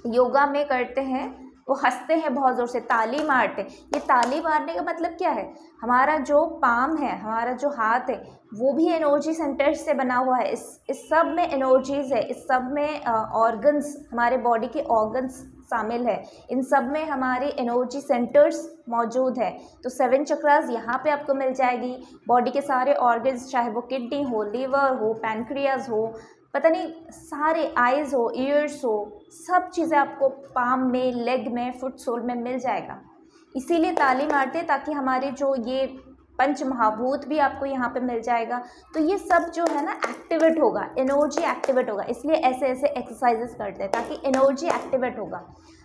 योगा में करते हैं, वो हंसते हैं बहुत ज़ोर से, ताली मारते हैं। ये ताली मारने का मतलब क्या है? हमारा जो पाम है, हमारा जो हाथ है, वो भी एनर्जी सेंटर्स से बना हुआ है। इस सब में एनर्जीज़ है, इस सब में ऑर्गन्स, हमारे बॉडी के ऑर्गन्स शामिल है। इन सब में हमारे एनर्जी सेंटर्स मौजूद है। तो 7 चक्रास यहाँ पे आपको मिल जाएगी। बॉडी के सारे ऑर्गन्स, चाहे वो किडनी हो, लीवर हो, पैनक्रियाज हो, पता नहीं सारे, आइज़ हो, ईयर्स हो, सब चीज़ें आपको पाम में, लेग में, फुट सोल में मिल जाएगा। इसीलिए ताली मारते, ताकि हमारे जो ये पंच महाभूत भी आपको यहाँ पे मिल जाएगा। तो ये सब जो है ना एक्टिवेट होगा, एनर्जी एक्टिवेट होगा। इसलिए ऐसे ऐसे एक्सरसाइजेस करते हैं ताकि एनर्जी एक्टिवेट होगा।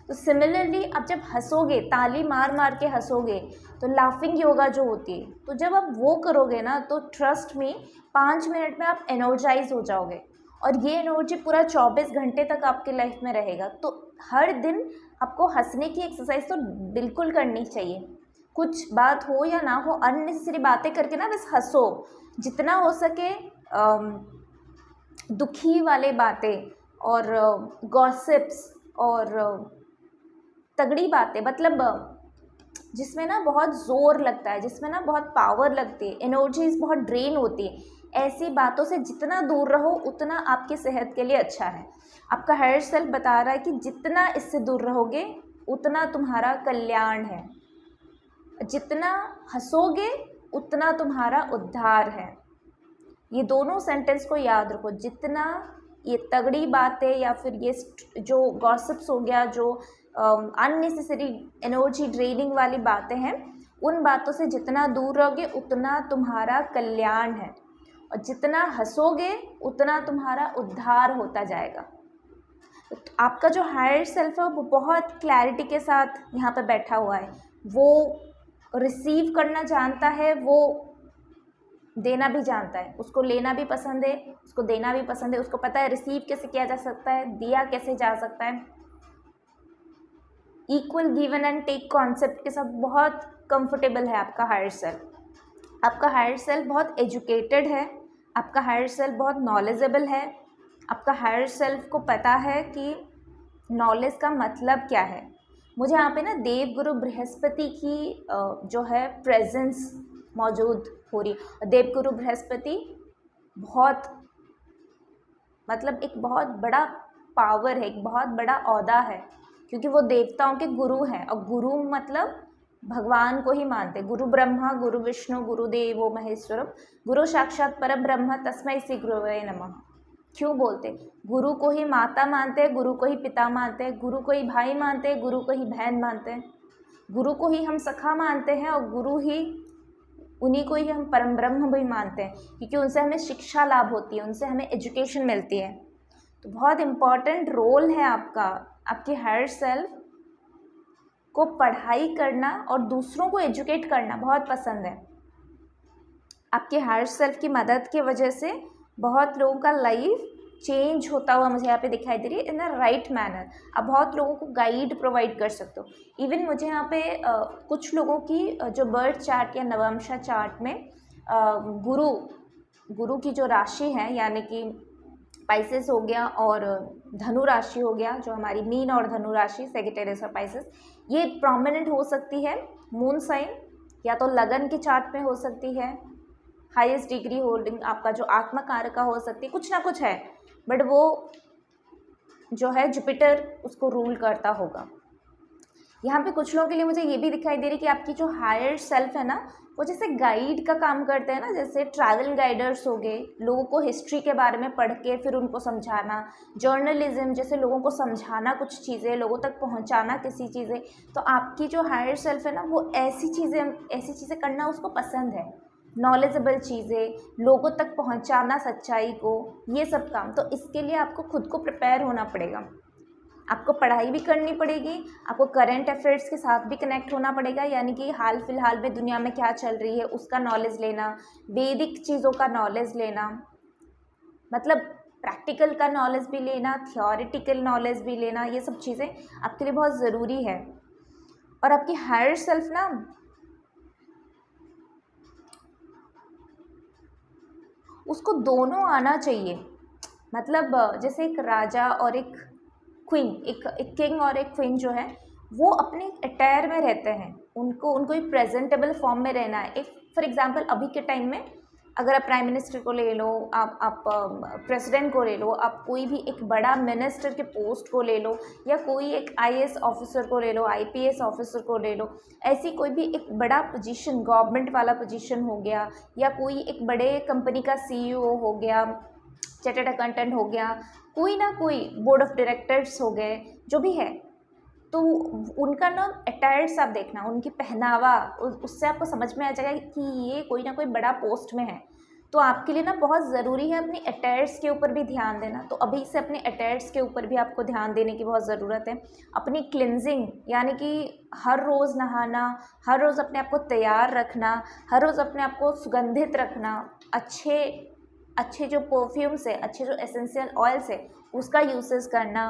तो सिमिलरली आप जब हंसोगे, ताली मार मार के हंसोगे, तो लाफिंग योगा जो होती है, तो जब आप वो करोगे ना, तो ट्रस्ट में 5 मिनट में आप एनर्जाइज हो जाओगे। और ये एनर्जी पूरा 24 घंटे तक आपके लाइफ में रहेगा। तो हर दिन आपको हंसने की एक्सरसाइज तो बिल्कुल करनी चाहिए। कुछ बात हो या ना हो, अननेसेसरी बातें करके ना बस हंसो। जितना हो सके दुखी वाले बातें और गॉसिप्स और तगड़ी बातें, मतलब जिसमें ना बहुत ज़ोर लगता है, जिसमें ना बहुत पावर लगती है, एनर्जीज बहुत ड्रेन होती है, ऐसी बातों से जितना दूर रहो उतना आपकी सेहत के लिए अच्छा है। आपका हायर सेल्फ बता रहा है कि जितना इससे दूर रहोगे उतना तुम्हारा कल्याण है, जितना हंसोगे उतना तुम्हारा उद्धार है। ये दोनों सेंटेंस को याद रखो। जितना ये तगड़ी बातें या फिर ये जो गॉसिप्स हो गया, जो अननेसेसरी एनर्जी ड्रेनिंग वाली बातें हैं, उन बातों से जितना दूर रहोगे उतना तुम्हारा कल्याण है। और जितना हंसोगे उतना तुम्हारा उद्धार होता जाएगा। तो आपका जो हायर सेल्फ है वो बहुत क्लैरिटी के साथ यहाँ पे बैठा हुआ है। वो रिसीव करना जानता है, वो देना भी जानता है। उसको लेना भी पसंद है, उसको देना भी पसंद है। उसको पता है रिसीव कैसे किया जा सकता है, दिया कैसे जा सकता है। Equal given and take concept के साथ बहुत कंफर्टेबल है आपका हायर सेल्फ। आपका हायर सेल्फ बहुत एजुकेटेड है, आपका हायर सेल्फ बहुत नॉलेजेबल है। आपका हायर सेल्फ को पता है कि नॉलेज का मतलब क्या है। मुझे यहाँ पे ना देवगुरु बृहस्पति की जो है प्रेजेंस मौजूद हो रही। देवगुरु बृहस्पति बहुत, मतलब एक बहुत बड़ा पावर है, एक बहुत बड़ा औहदा है, क्योंकि वो देवताओं के गुरु हैं। और गुरु मतलब भगवान को ही मानते। गुरु ब्रह्मा गुरु विष्णु गुरुदेवो महेश्वरम, गुरु साक्षात परम ब्रह्म तस्मै श्री गुरुवे नमः। क्यों बोलते? गुरु को ही माता मानते हैं, गुरु को ही पिता मानते हैं, गुरु को ही भाई मानते हैं, गुरु को ही बहन मानते हैं। गुरु को ही हम सखा मानते हैं और गुरु ही उन्हीं को ही हम परम ब्रह्म भी मानते हैं, क्योंकि उनसे हमें शिक्षा लाभ होती है, उनसे हमें एजुकेशन मिलती है। तो बहुत इम्पॉर्टेंट रोल है आपका, आपके हायर सेल्फ को पढ़ाई करना और दूसरों को एजुकेट करना बहुत पसंद है। आपके हायर सेल्फ की मदद की वजह से बहुत लोगों का लाइफ चेंज होता हुआ मुझे यहाँ पे दिखाई दे रही है इन अ राइट मैनर। आप बहुत लोगों को गाइड प्रोवाइड कर सकते हो। इवन मुझे यहाँ पे कुछ लोगों की जो बर्थ चार्ट या नवंशा चार्ट में गुरु की जो राशि है, यानी कि पाइसेस हो गया और धनु राशि हो गया, जो हमारी मीन और धनु राशि सेजिटेरियस और पाइसेस, ये प्रोमिनेंट हो सकती है मून साइन, या तो लगन के चार्ट में हो सकती है, हाईएस्ट डिग्री होल्डिंग आपका जो आत्मा कारक का हो सकती है, कुछ ना कुछ है, बट वो जो है जुपिटर उसको रूल करता होगा। यहाँ पे कुछ लोगों के लिए मुझे ये भी दिखाई दे रही है कि आपकी जो हायर सेल्फ है ना, वो जैसे गाइड का काम करते हैं ना, जैसे ट्रैवल गाइडर्स हो गए, लोगों को हिस्ट्री के बारे में पढ़ के फिर उनको समझाना, जर्नलिज्म जैसे लोगों को समझाना, कुछ चीज़ें लोगों तक पहुँचाना किसी चीज़ें। तो आपकी जो हायर सेल्फ है ना, वो ऐसी चीज़ें करना उसको पसंद है, नॉलेजेबल चीज़ें लोगों तक पहुंचाना, सच्चाई को, ये सब काम। तो इसके लिए आपको खुद को प्रिपेयर होना पड़ेगा, आपको पढ़ाई भी करनी पड़ेगी, आपको करंट अफेयर्स के साथ भी कनेक्ट होना पड़ेगा, यानी कि हाल फिलहाल में दुनिया में क्या चल रही है उसका नॉलेज लेना, वैदिक चीज़ों का नॉलेज लेना, मतलब प्रैक्टिकल का नॉलेज भी लेना, थियोरिटिकल नॉलेज भी लेना, ये सब चीज़ें आपके लिए बहुत ज़रूरी है। और आपकी हायर सेल्फ ना उसको दोनों आना चाहिए, मतलब जैसे एक राजा और एक क्वीन, एक किंग और एक क्वीन जो है वो अपने अटायर में रहते हैं, उनको एक प्रेजेंटेबल फॉर्म में रहना है। एक फॉर एग्जांपल अभी के टाइम में अगर आप प्राइम मिनिस्टर को ले लो, आप प्रेसिडेंट को ले लो, आप कोई भी एक बड़ा मिनिस्टर के पोस्ट को ले लो, या कोई एक आईएएस ऑफिसर को ले लो, आईपीएस ऑफिसर को ले लो, ऐसी कोई भी एक बड़ा पोजीशन, गवर्नमेंट वाला पोजीशन हो गया, या कोई एक बड़े कंपनी का सीईओ हो गया, चार्टर्ड अकाउंटेंट हो गया, कोई ना कोई बोर्ड ऑफ डायरेक्टर्स हो गए, जो भी है, तो उनका ना अटायर्स आप देखना, उनकी पहनावा, उससे आपको समझ में आ जाएगा कि ये कोई ना कोई बड़ा पोस्ट में है। तो आपके लिए ना बहुत ज़रूरी है अपनी अटायर्स के ऊपर भी ध्यान देना। तो अभी से अपने अटायर्स के ऊपर भी आपको ध्यान देने की बहुत ज़रूरत है। अपनी क्लिनजिंग, यानी कि हर रोज़ नहाना, हर रोज़ अपने आप को तैयार रखना, हर रोज़ अपने आप को सुगंधित रखना, अच्छे जो परफ्यूम्स है, अच्छे जो एसेंशियल ऑयल्स है उसका यूसेस करना।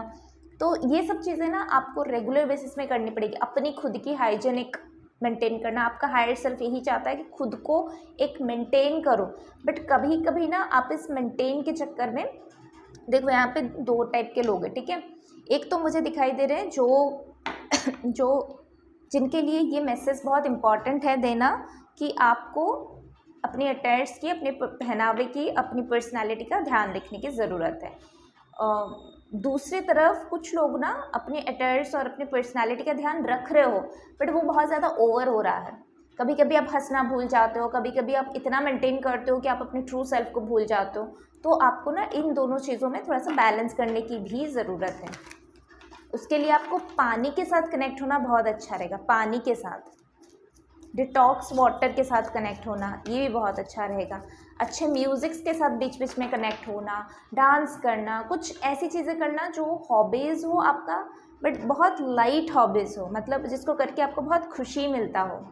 तो ये सब चीज़ें ना आपको रेगुलर बेसिस में करनी पड़ेगी। अपनी खुद की हाइजेनिक मेंटेन करना, आपका हायर सेल्फ यही चाहता है कि खुद को एक मेंटेन करो, बट कभी कभी ना आप इस मेंटेन के चक्कर में, देखो यहाँ पे दो टाइप के लोग हैं, ठीक है। एक तो मुझे दिखाई दे रहे हैं जो जिनके लिए ये मैसेज बहुत इम्पॉर्टेंट है देना कि आपको अपने अटायर्स की, अपने पहनावे की, अपनी पर्सनालिटी का ध्यान रखने की ज़रूरत है। दूसरी तरफ कुछ लोग ना अपने अटायर्स और अपनी पर्सनालिटी का ध्यान रख रहे हो, बट वो बहुत ज़्यादा ओवर हो रहा है। कभी कभी आप हंसना भूल जाते हो, कभी कभी आप इतना मेंटेन करते हो कि आप अपने ट्रू सेल्फ को भूल जाते हो। तो आपको ना इन दोनों चीज़ों में थोड़ा सा बैलेंस करने की भी ज़रूरत है। उसके लिए आपको पानी के साथ कनेक्ट होना बहुत अच्छा रहेगा, पानी के साथ, डिटॉक्स वाटर के साथ कनेक्ट होना, ये भी बहुत अच्छा रहेगा। अच्छे म्यूज़िक्स के साथ बीच बीच में कनेक्ट होना, डांस करना, कुछ ऐसी चीज़ें करना जो हॉबीज़ हो आपका, बट बहुत लाइट हॉबीज़ हो, मतलब जिसको करके आपको बहुत खुशी मिलता हो।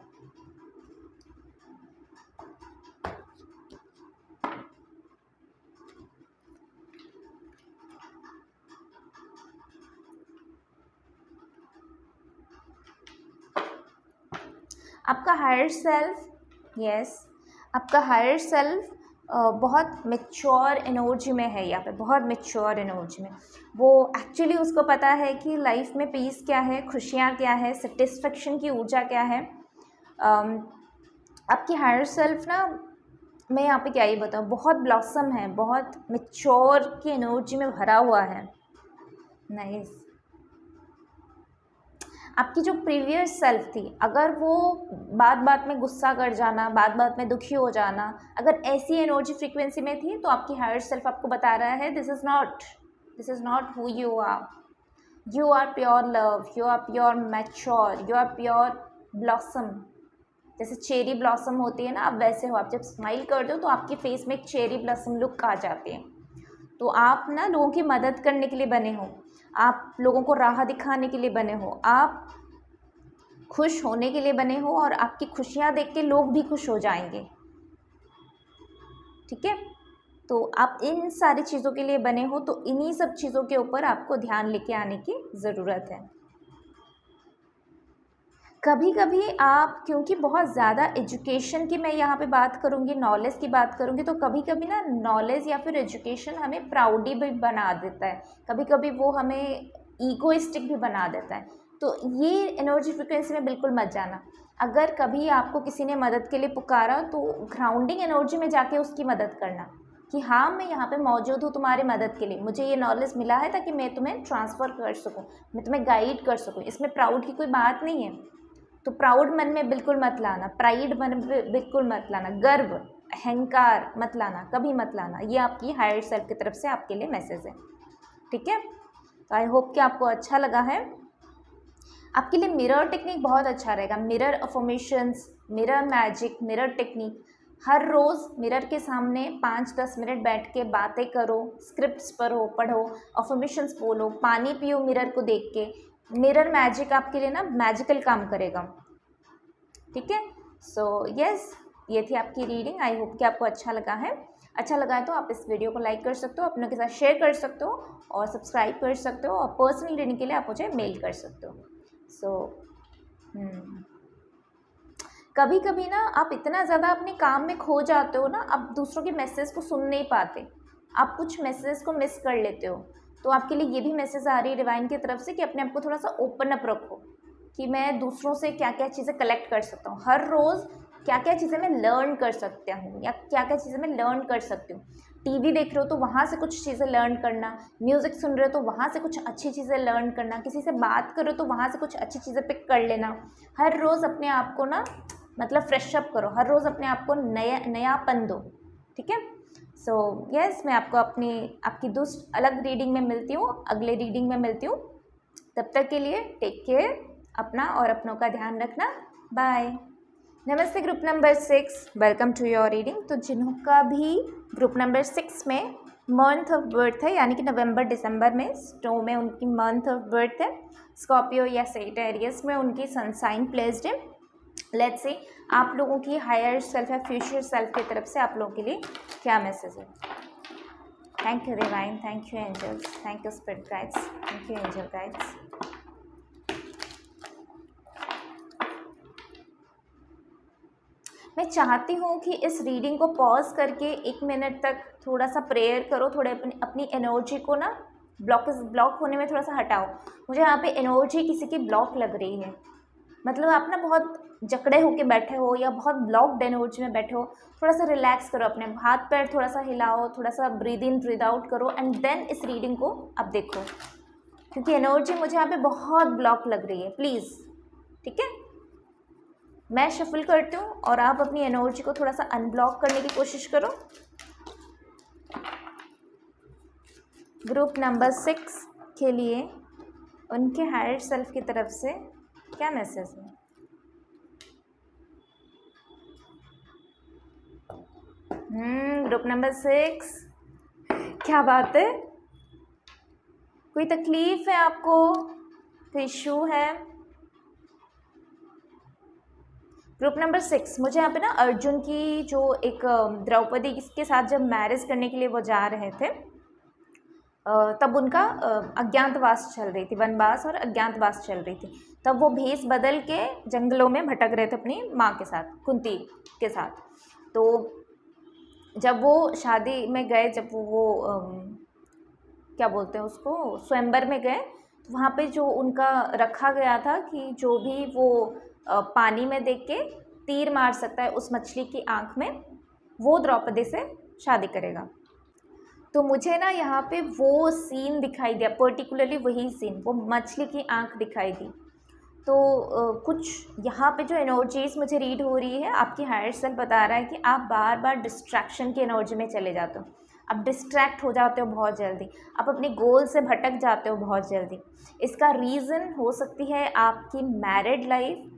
आपका हायर सेल्फ, आपका हायर सेल्फ बहुत मैच्योर एनर्जी में है, यहाँ पे बहुत मैच्योर एनर्जी में। वो एक्चुअली उसको पता है कि लाइफ में पीस क्या है, खुशियाँ क्या है, सेटिस्फेक्शन की ऊर्जा क्या है। आपकी हायर सेल्फ ना, मैं यहाँ पे क्या ही बताऊँ, बहुत ब्लॉसम है, बहुत मैच्योर की एनर्जी में भरा हुआ है। नाइस। आपकी जो प्रीवियस सेल्फ थी, अगर वो बात बात में गुस्सा कर जाना, बात बात में दुखी हो जाना, अगर ऐसी एनर्जी फ्रीक्वेंसी में थी, तो आपकी हायर सेल्फ आपको बता रहा है this is not who you are. You are pure love, you are pure mature, you are pure blossom, जैसे चेरी ब्लॉसम होती है ना, आप वैसे हो। आप जब स्माइल करते हो तो आपके फेस में एक चेरी ब्लॉसम लुक आ जाती है। तो आप ना लोगों की मदद करने के लिए बने हो, आप लोगों को राह दिखाने के लिए बने हो, आप खुश होने के लिए बने हो, और आपकी खुशियाँ देख के लोग भी खुश हो जाएंगे। ठीक है, तो आप इन सारी चीज़ों के लिए बने हो, तो इन्हीं सब चीज़ों के ऊपर आपको ध्यान लेके आने की ज़रूरत है। कभी कभी आप, क्योंकि बहुत ज़्यादा एजुकेशन की मैं यहाँ पे बात करूँगी, नॉलेज की बात करूँगी, तो कभी कभी ना नॉलेज या फिर एजुकेशन हमें प्राउडी भी बना देता है, कभी कभी वो हमें ईगोइस्टिक भी बना देता है। तो ये एनर्जी फ्रिक्वेंसी में बिल्कुल मत जाना। अगर कभी आपको किसी ने मदद के लिए पुकारा तो ग्राउंडिंग एनर्जी में जाके उसकी मदद करना, कि हाँ मैं यहाँ पे मौजूद हूँ तुम्हारी मदद के लिए, मुझे ये नॉलेज मिला है ताकि मैं तुम्हें ट्रांसफ़र कर सकूँ, मैं तुम्हें गाइड कर सकूँ। इसमें प्राउड की कोई बात नहीं है। तो प्राउड मन में बिल्कुल मत लाना, प्राइड मन में बिल्कुल मत लाना, गर्व अहंकार मत लाना, कभी मत लाना। ये आपकी हायर सेल्फ की तरफ से आपके लिए मैसेज है। ठीक है, तो आई होप कि आपको अच्छा लगा है। आपके लिए मिरर टेक्निक बहुत अच्छा रहेगा। Mirror affirmations, mirror magic, mirror technique. हर रोज़ मिरर के सामने 5-10 मिनट बैठ के बातें करो, स्क्रिप्ट्स पढ़ो, अफर्मेशंस बोलो, पानी पियो मिरर को देख के। मिरर मैजिक आपके लिए ना मैजिकल काम करेगा। ठीक है, सो यस, ये थी आपकी रीडिंग। आई होप कि आपको अच्छा लगा है। अच्छा लगा है तो आप इस वीडियो को लाइक कर सकते हो, अपनों के साथ शेयर कर सकते हो और सब्सक्राइब कर सकते हो, और पर्सनल रीडिंग के लिए आप मुझे मेल कर सकते हो। कभी कभी ना आप इतना ज़्यादा अपने काम में खो जाते हो ना, आप दूसरों के मैसेज को सुन नहीं पाते, आप कुछ मैसेज को मिस कर लेते हो। तो आपके लिए ये भी मैसेज आ रही है डिवाइन की तरफ से कि अपने आप को थोड़ा सा ओपन अप रखो, कि मैं दूसरों से क्या क्या चीज़ें कलेक्ट कर सकता हूँ, हर रोज़ क्या क्या चीज़ें मैं लर्न कर सकता हूँ, या क्या क्या चीज़ें मैं लर्न कर सकती हूँ। टीवी देख रहे हो तो वहाँ से कुछ चीज़ें लर्न करना, म्यूज़िक सुन रहे हो तो वहाँ से कुछ अच्छी चीज़ें लर्न करना, किसी से बात करो तो वहाँ से कुछ अच्छी चीज़ें पिक कर लेना। हर रोज़ अपने आप को ना मतलब फ्रेश अप करो, हर रोज़ अपने आप को नयापन दो। ठीक है, सो यस, मैं आपको आपकी अलग रीडिंग में मिलती हूँ, अगले रीडिंग में मिलती हूँ। तब तक के लिए टेक केयर, अपना और अपनों का ध्यान रखना। बाय। नमस्ते group number 6, welcome to your reading. तो जिनका भी ग्रुप नंबर 6 में मंथ ऑफ बर्थ है, यानी कि नवंबर दिसंबर में स्नो में उनकी मंथ ऑफ बर्थ है, स्कॉर्पियो या सेजिटेरियस में उनकी सन साइन प्लेस्ड है। लेट्स सी आप लोगों की हायर सेल्फ या फ्यूचर सेल्फ की तरफ से आप लोगों के लिए क्या मैसेज है। Thank you divine, thank you angels, thank you spirit guides, thank you angel guides. मैं चाहती हूँ कि इस रीडिंग को पॉज करके 1 मिनट तक थोड़ा सा प्रेयर करो, थोड़े अपनी एनर्जी को ना ब्लॉक होने में थोड़ा सा हटाओ। मुझे यहाँ पे एनर्जी किसी की ब्लॉक लग रही है, मतलब आप ना बहुत जकड़े होके बैठे हो या बहुत ब्लॉक्ड एनर्जी में बैठे हो। थोड़ा सा रिलैक्स करो, अपने हाथ पैर थोड़ा सा हिलाओ, थोड़ा सा ब्रीद इन ब्रीद आउट करो, एंड देन इस रीडिंग को आप देखो, क्योंकि एनर्जी मुझे यहाँ पे बहुत ब्लॉक लग रही है। प्लीज़, ठीक है, मैं शफल करती हूँ और आप अपनी एनर्जी को थोड़ा सा अनब्लॉक करने की कोशिश करो। ग्रुप नंबर 6 के लिए उनके हायर सेल्फ की तरफ से क्या मैसेज है। ग्रुप नंबर 6, क्या बात है, कोई तकलीफ़ है आपको, कोई इशू है। ग्रुप नंबर 6, मुझे यहाँ पे ना अर्जुन की जो एक द्रौपदी के साथ जब मैरिज करने के लिए वो जा रहे थे, तब उनका अज्ञातवास चल रही थी, वनवास और अज्ञातवास चल रही थी। तब वो भेष बदल के जंगलों में भटक रहे थे अपनी माँ के साथ, कुंती के साथ। तो जब वो शादी में गए, जब वो क्या बोलते हैं उसको, स्वयंवर में गए, तो वहाँ पे जो उनका रखा गया था कि जो भी वो पानी में देख के तीर मार सकता है उस मछली की आँख में, वो द्रौपदी से शादी करेगा। तो मुझे ना यहाँ पे वो सीन दिखाई दिया, पर्टिकुलरली वही सीन, वो मछली की आँख दिखाई दी। तो कुछ यहाँ पे जो एनर्जीज मुझे रीड हो रही है, आपकी हायर सेल्फ बता रहा है कि आप बार बार डिस्ट्रैक्शन की एनर्जी में चले जाते हो, आप डिस्ट्रैक्ट हो जाते हो बहुत जल्दी, आप अपने गोल से भटक जाते हो बहुत जल्दी। इसका रीज़न हो सकती है आपकी मैरिड लाइफ,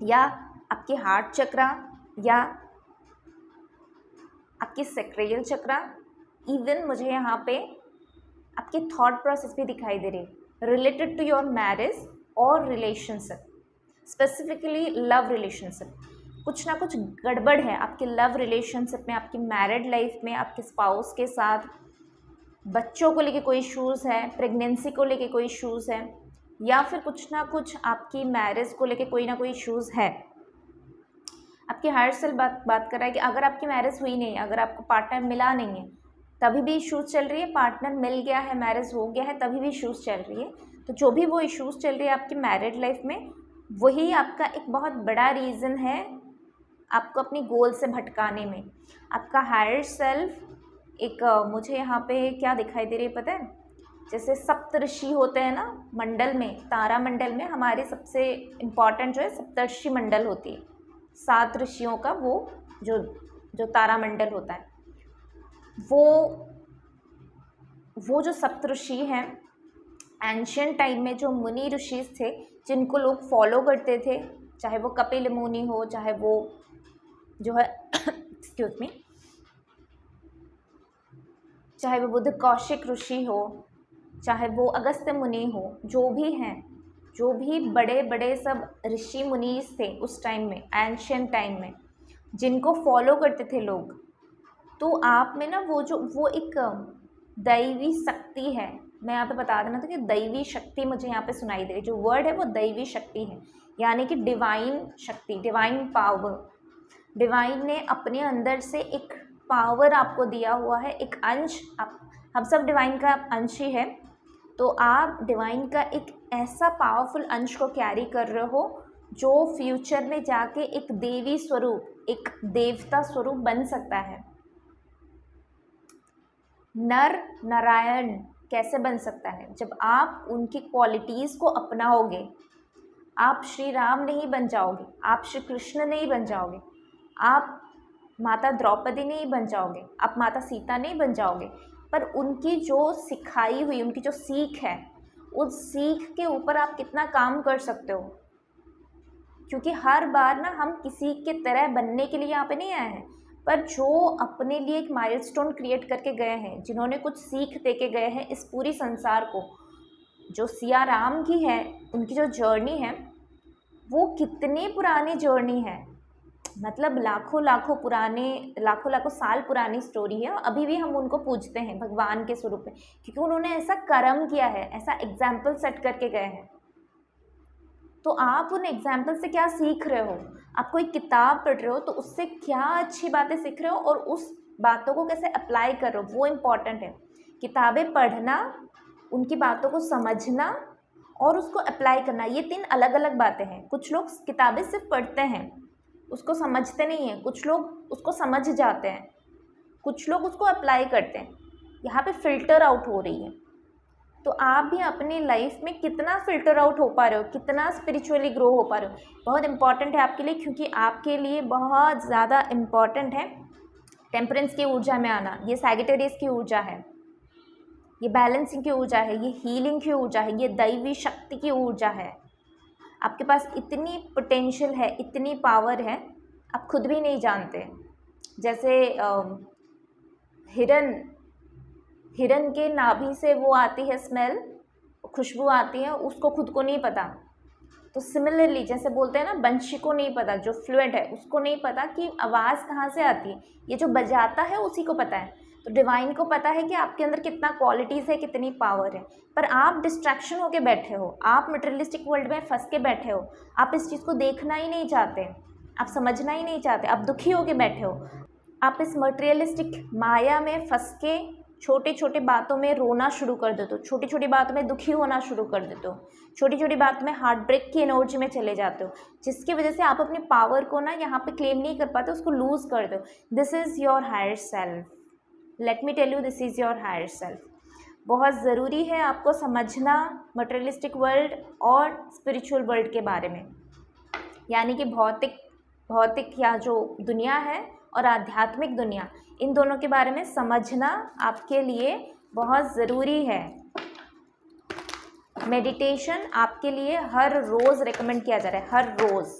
या आपकी हार्ट चक्रा या आपकी सैक्रल चक्रा, इवन मुझे यहाँ पे आपके थॉट प्रोसेस भी दिखाई दे रही रिलेटेड टू योर मैरिज और रिलेशनशिप, स्पेसिफिकली लव रिलेशनशिप। कुछ ना कुछ गड़बड़ है आपके लव रिलेशनशिप में, आपकी मैरिड लाइफ में, आपके स्पाउस के साथ, बच्चों को लेके कोई इश्यूज़ है, प्रेगनेंसी को लेके कोई इश्यूज़ है, या फिर कुछ ना कुछ आपकी मैरिज को लेके कोई ना कोई इश्यूज़ है। आपकी हायर सेल्फ बात कर रहा है कि अगर आपकी मैरिज हुई नहीं, अगर आपको पार्टनर मिला नहीं है तभी भी इश्यूज़ चल रही है, पार्टनर मिल गया है, मैरिज हो गया है तभी भी इश्यूज़ चल रही है। तो जो भी वो इश्यूज़ चल रही है आपकी मैरिड लाइफ में, वही आपका एक बहुत बड़ा रीज़न है आपको अपनी गोल से भटकाने में। आपका हायर सेल्फ एक मुझे यहाँ पे क्या दिखाई दे रही है पता है, जैसे सप्तऋषि होते हैं ना मंडल में, तारा मंडल में हमारे सबसे इम्पॉर्टेंट जो है सप्तऋषि मंडल होती है, 7 ऋषियों का वो जो तारा मंडल होता है, वो जो सप्तऋषि हैं एंशियंट टाइम में जो मुनि ऋषि थे जिनको लोग फॉलो करते थे, चाहे वो कपिल मुनि हो, चाहे वो जो है एक्सक्यूज मी, चाहे वो बुद्ध कौशिक ऋषि हो, चाहे वो अगस्त्य मुनि हो, जो भी हैं, जो भी बड़े बड़े सब ऋषि मुनीस थे उस टाइम में, एंशियंट टाइम में, जिनको फॉलो करते थे लोग। तो आप में ना वो एक दैवी शक्ति है। मैं यहाँ पे बता देना था कि दैवी शक्ति मुझे यहाँ पे सुनाई दे रही, जो वर्ड है वो दैवी शक्ति है, यानी कि डिवाइन शक्ति, डिवाइन पावर। डिवाइन ने अपने अंदर से एक पावर आपको दिया हुआ है, एक अंश। हम सब डिवाइन का अंश ही है, तो आप डिवाइन का एक ऐसा पावरफुल अंश को कैरी कर रहे हो जो फ्यूचर में जाके एक देवी स्वरूप, एक देवता स्वरूप बन सकता है। नर नारायण कैसे बन सकता है? जब आप उनकी क्वालिटीज़ को अपनाओगे। आप श्री राम नहीं बन जाओगे, आप श्री कृष्ण नहीं बन जाओगे, आप माता द्रौपदी नहीं बन जाओगे, आप माता सीता नहीं बन जाओगे, पर उनकी जो सिखाई हुई, उनकी जो सीख है, उस सीख के ऊपर आप कितना काम कर सकते हो। क्योंकि हर बार ना हम किसी के तरह बनने के लिए यहाँ पे नहीं आए हैं, पर जो अपने लिए एक माइलस्टोन क्रिएट करके गए हैं, जिन्होंने कुछ सीख दे के गए हैं इस पूरी संसार को, जो सिया राम की है, उनकी जो जर्नी है वो कितनी पुरानी जर्नी है, मतलब लाखों लाखों साल पुरानी स्टोरी है, और अभी भी हम उनको पूजते हैं भगवान के स्वरूप में, क्योंकि उन्होंने ऐसा कर्म किया है, ऐसा एग्जाम्पल सेट करके गए हैं। तो आप उन एग्जाम्पल से क्या सीख रहे हो? आप कोई किताब पढ़ रहे हो तो उससे क्या अच्छी बातें सीख रहे हो और उस बातों को कैसे अप्लाई कर रहे हो, वो इम्पॉर्टेंट है। किताबें पढ़ना, उनकी बातों को समझना और उसको अप्लाई करना, ये 3 अलग अलग बातें हैं। कुछ लोग किताबें सिर्फ पढ़ते हैं, उसको समझते नहीं हैं, कुछ लोग उसको समझ जाते हैं, कुछ लोग उसको अप्लाई करते हैं। यहाँ पे फ़िल्टर आउट हो रही है। तो आप भी अपनी लाइफ में कितना फ़िल्टर आउट हो पा रहे हो, कितना स्पिरिचुअली ग्रो हो पा रहे हो, बहुत इंपॉर्टेंट है आपके लिए, क्योंकि आपके लिए बहुत ज़्यादा इम्पॉर्टेंट है टेम्परेंस की ऊर्जा में आना। ये सैजिटेरियस की ऊर्जा है, ये बैलेंसिंग की ऊर्जा है, ये हीलिंग की ऊर्जा है, ये दैवी शक्ति की ऊर्जा है। आपके पास इतनी पोटेंशियल है, इतनी पावर है, आप खुद भी नहीं जानते। जैसे हिरन के नाभि से वो आती है स्मेल, खुशबू आती है, उसको खुद को नहीं पता। तो सिमिलरली जैसे बोलते हैं ना, बंशी को नहीं पता, जो फ्लुएंट है उसको नहीं पता कि आवाज़ कहाँ से आती है, ये जो बजाता है उसी को पता है। तो डिवाइन को पता है कि आपके अंदर कितना क्वालिटीज़ है, कितनी पावर है, पर आप डिस्ट्रैक्शन होके बैठे हो, आप मटेरियलिस्टिक वर्ल्ड में फंस के बैठे हो, आप इस चीज़ को देखना ही नहीं चाहते, आप समझना ही नहीं चाहते, आप दुखी होके बैठे हो। आप इस मटेरियलिस्टिक माया में फंस के छोटे छोटे बातों में रोना शुरू कर देते हो, छोटी छोटी बातों में दुखी होना शुरू कर देते हो, छोटी छोटी बातों में हार्ट ब्रेक की एनर्जी में चले जाते हो, जिसकी वजह से आप अपनी पावर को ना यहाँ पे क्लेम नहीं कर पाते, उसको लूज़ कर दो। This is your higher self, let me tell you, this is your higher self. बहुत ज़रूरी है आपको समझना मटेरियलिस्टिक वर्ल्ड और स्पिरिचुअल वर्ल्ड के बारे में, यानी कि भौतिक या जो दुनिया है और आध्यात्मिक दुनिया, इन दोनों के बारे में समझना आपके लिए बहुत ज़रूरी है। मेडिटेशन आपके लिए हर रोज़ रेकमेंड किया जा रहा है, हर रोज़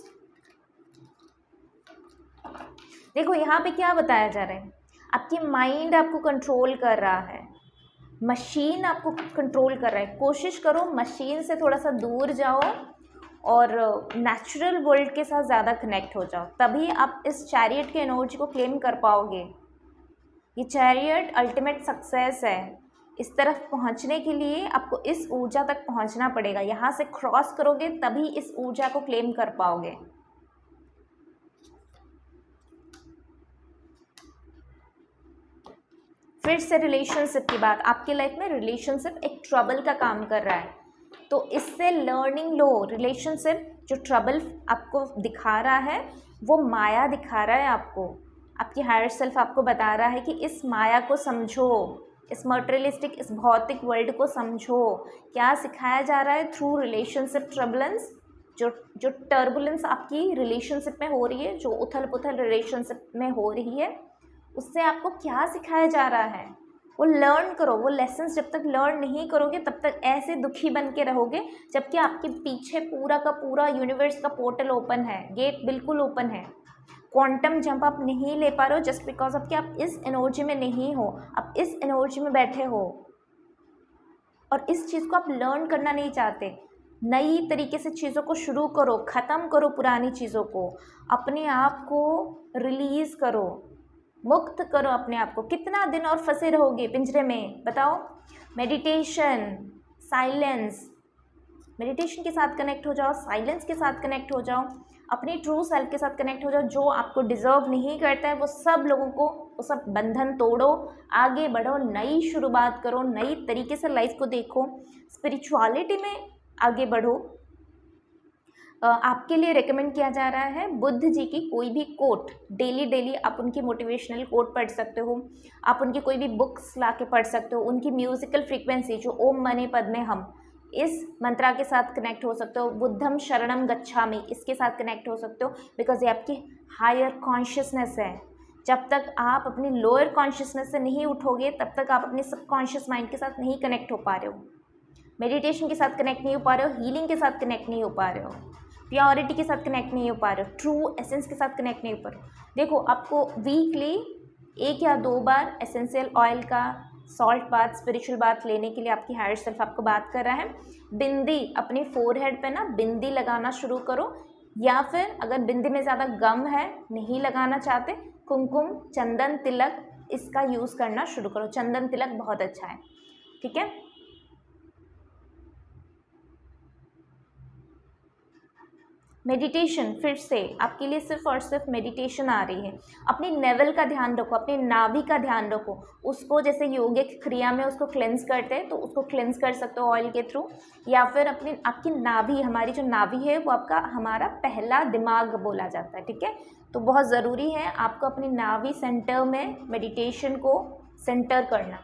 देखो यहाँ पे क्या बताया जा रहा है, आपकी माइंड आपको कंट्रोल कर रहा है, मशीन आपको कंट्रोल कर रहा है। कोशिश करो मशीन से थोड़ा सा दूर जाओ और नेचुरल वर्ल्ड के साथ ज़्यादा कनेक्ट हो जाओ, तभी आप इस चैरियट के एनर्जी को क्लेम कर पाओगे। ये चैरियट अल्टीमेट सक्सेस है। इस तरफ पहुंचने के लिए आपको इस ऊर्जा तक पहुंचना पड़ेगा, यहाँ से क्रॉस करोगे तभी इस ऊर्जा को क्लेम कर पाओगे। फिर से रिलेशनशिप की बात, आपकी लाइफ में रिलेशनशिप एक ट्रबल का काम कर रहा है, तो इससे लर्निंग लो। रिलेशनशिप जो ट्रबल आपको दिखा रहा है वो माया दिखा रहा है आपको, आपकी हायर सेल्फ आपको बता रहा है कि इस माया को समझो, इस मटेरियलिस्टिक, इस भौतिक वर्ल्ड को समझो। क्या सिखाया जा रहा है थ्रू रिलेशनशिप ट्रबलेंस, जो टर्बुलेंस आपकी रिलेशनशिप में हो रही है, जो उथल पुथल रिलेशनशिप में हो रही है, उससे आपको क्या सिखाया जा रहा है वो लर्न करो। वो लेसन्स जब तक लर्न नहीं करोगे तब तक ऐसे दुखी बन के रहोगे, जबकि आपके पीछे पूरा का पूरा यूनिवर्स का पोर्टल ओपन है, गेट बिल्कुल ओपन है। क्वांटम जंप आप नहीं ले पा रहे हो जस्ट बिकॉज ऑफ कि आप इस एनर्जी में नहीं हो, आप इस एनर्जी में बैठे हो और इस चीज़ को आप लर्न करना नहीं चाहते। नई तरीके से चीज़ों को शुरू करो, ख़त्म करो पुरानी चीज़ों को, अपने आप को रिलीज़ करो, मुक्त करो अपने आप को। कितना दिन और फंसे रहोगे पिंजरे में बताओ। मेडिटेशन, साइलेंस, मेडिटेशन के साथ कनेक्ट हो जाओ, साइलेंस के साथ कनेक्ट हो जाओ, अपनी ट्रू सेल्फ के साथ कनेक्ट हो जाओ। जो आपको डिज़र्व नहीं करता है वो सब लोगों को, वो सब बंधन तोड़ो, आगे बढ़ो, नई शुरुआत करो, नई तरीके से लाइफ को देखो, स्पिरिचुअलिटी में आगे बढ़ो। आपके लिए रेकमेंड किया जा रहा है बुद्ध जी की कोई भी कोट, डेली आप उनकी मोटिवेशनल कोट पढ़ सकते हो, आप उनकी कोई भी बुक्स ला के पढ़ सकते हो, उनकी म्यूज़िकल फ्रीक्वेंसी जो ओम मने पद्मे हम, इस मंत्रा के साथ कनेक्ट हो सकते हो। बुद्धम शरणम गच्छामि, इसके साथ कनेक्ट हो सकते हो, बिकॉज ये आपकी हायर कॉन्शियसनेस है। जब तक आप अपनी लोअर कॉन्शियसनेस से नहीं उठोगे तब तक आप अपने सबकॉन्शियस माइंड के साथ नहीं कनेक्ट हो पा रहे हो, मेडिटेशन के साथ कनेक्ट नहीं हो पा रहे हो, हीलिंग के साथ कनेक्ट नहीं हो पा रहे हो, प्योरिटी के साथ कनेक्ट नहीं हो पा रहे हो, ट्रू एसेंस के साथ कनेक्ट नहीं हो पा रहे हो। देखो आपको वीकली 1 या 2 बार एसेंशियल ऑयल का सॉल्ट बाथ, स्पिरिचुअल बाथ लेने के लिए आपकी हायर सेल्फ आपको बात कर रहा है। बिंदी, अपनी फोरहेड पे ना बिंदी लगाना शुरू करो, या फिर अगर बिंदी में ज़्यादा गम है, नहीं लगाना चाहते, कुमकुम, चंदन, तिलक, इसका यूज़ करना शुरू करो। चंदन तिलक बहुत अच्छा है, ठीक है। मेडिटेशन, फिर से आपके लिए सिर्फ और सिर्फ मेडिटेशन आ रही है। अपनी नेवल का ध्यान रखो, अपनी नाभि का ध्यान रखो, उसको जैसे योगिक क्रिया में उसको क्लेंस करते हैं तो उसको क्लेंस कर सकते हो ऑयल के थ्रू, या फिर अपनी आपकी नाभि, हमारी जो नाभि है वो आपका हमारा पहला दिमाग बोला जाता है, ठीक है। तो बहुत ज़रूरी है आपको अपनी नाभि सेंटर में मेडिटेशन को सेंटर करना,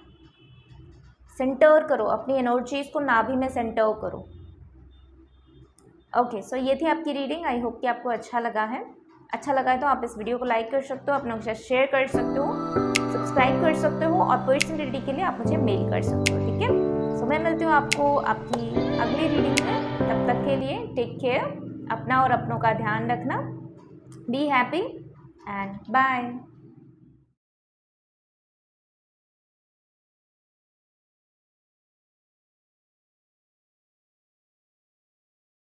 सेंटर करो अपनी एनर्जीज़ को, नाभि में सेंटर करो। ओके, सो ये थी आपकी रीडिंग। आई होप कि आपको अच्छा लगा है। अच्छा लगा है तो आप इस वीडियो को लाइक कर सकते हो, अपनों के साथ शेयर कर सकते हो, सब्सक्राइब कर सकते हो, और पर्सनल रीडिंग के लिए आप मुझे मेल कर सकते हो, ठीक है। सो मैं मिलती हूँ आपको आपकी अगली रीडिंग में। तब तक के लिए टेक केयर, अपना और अपनों का ध्यान रखना, बी हैप्पी एंड बाय।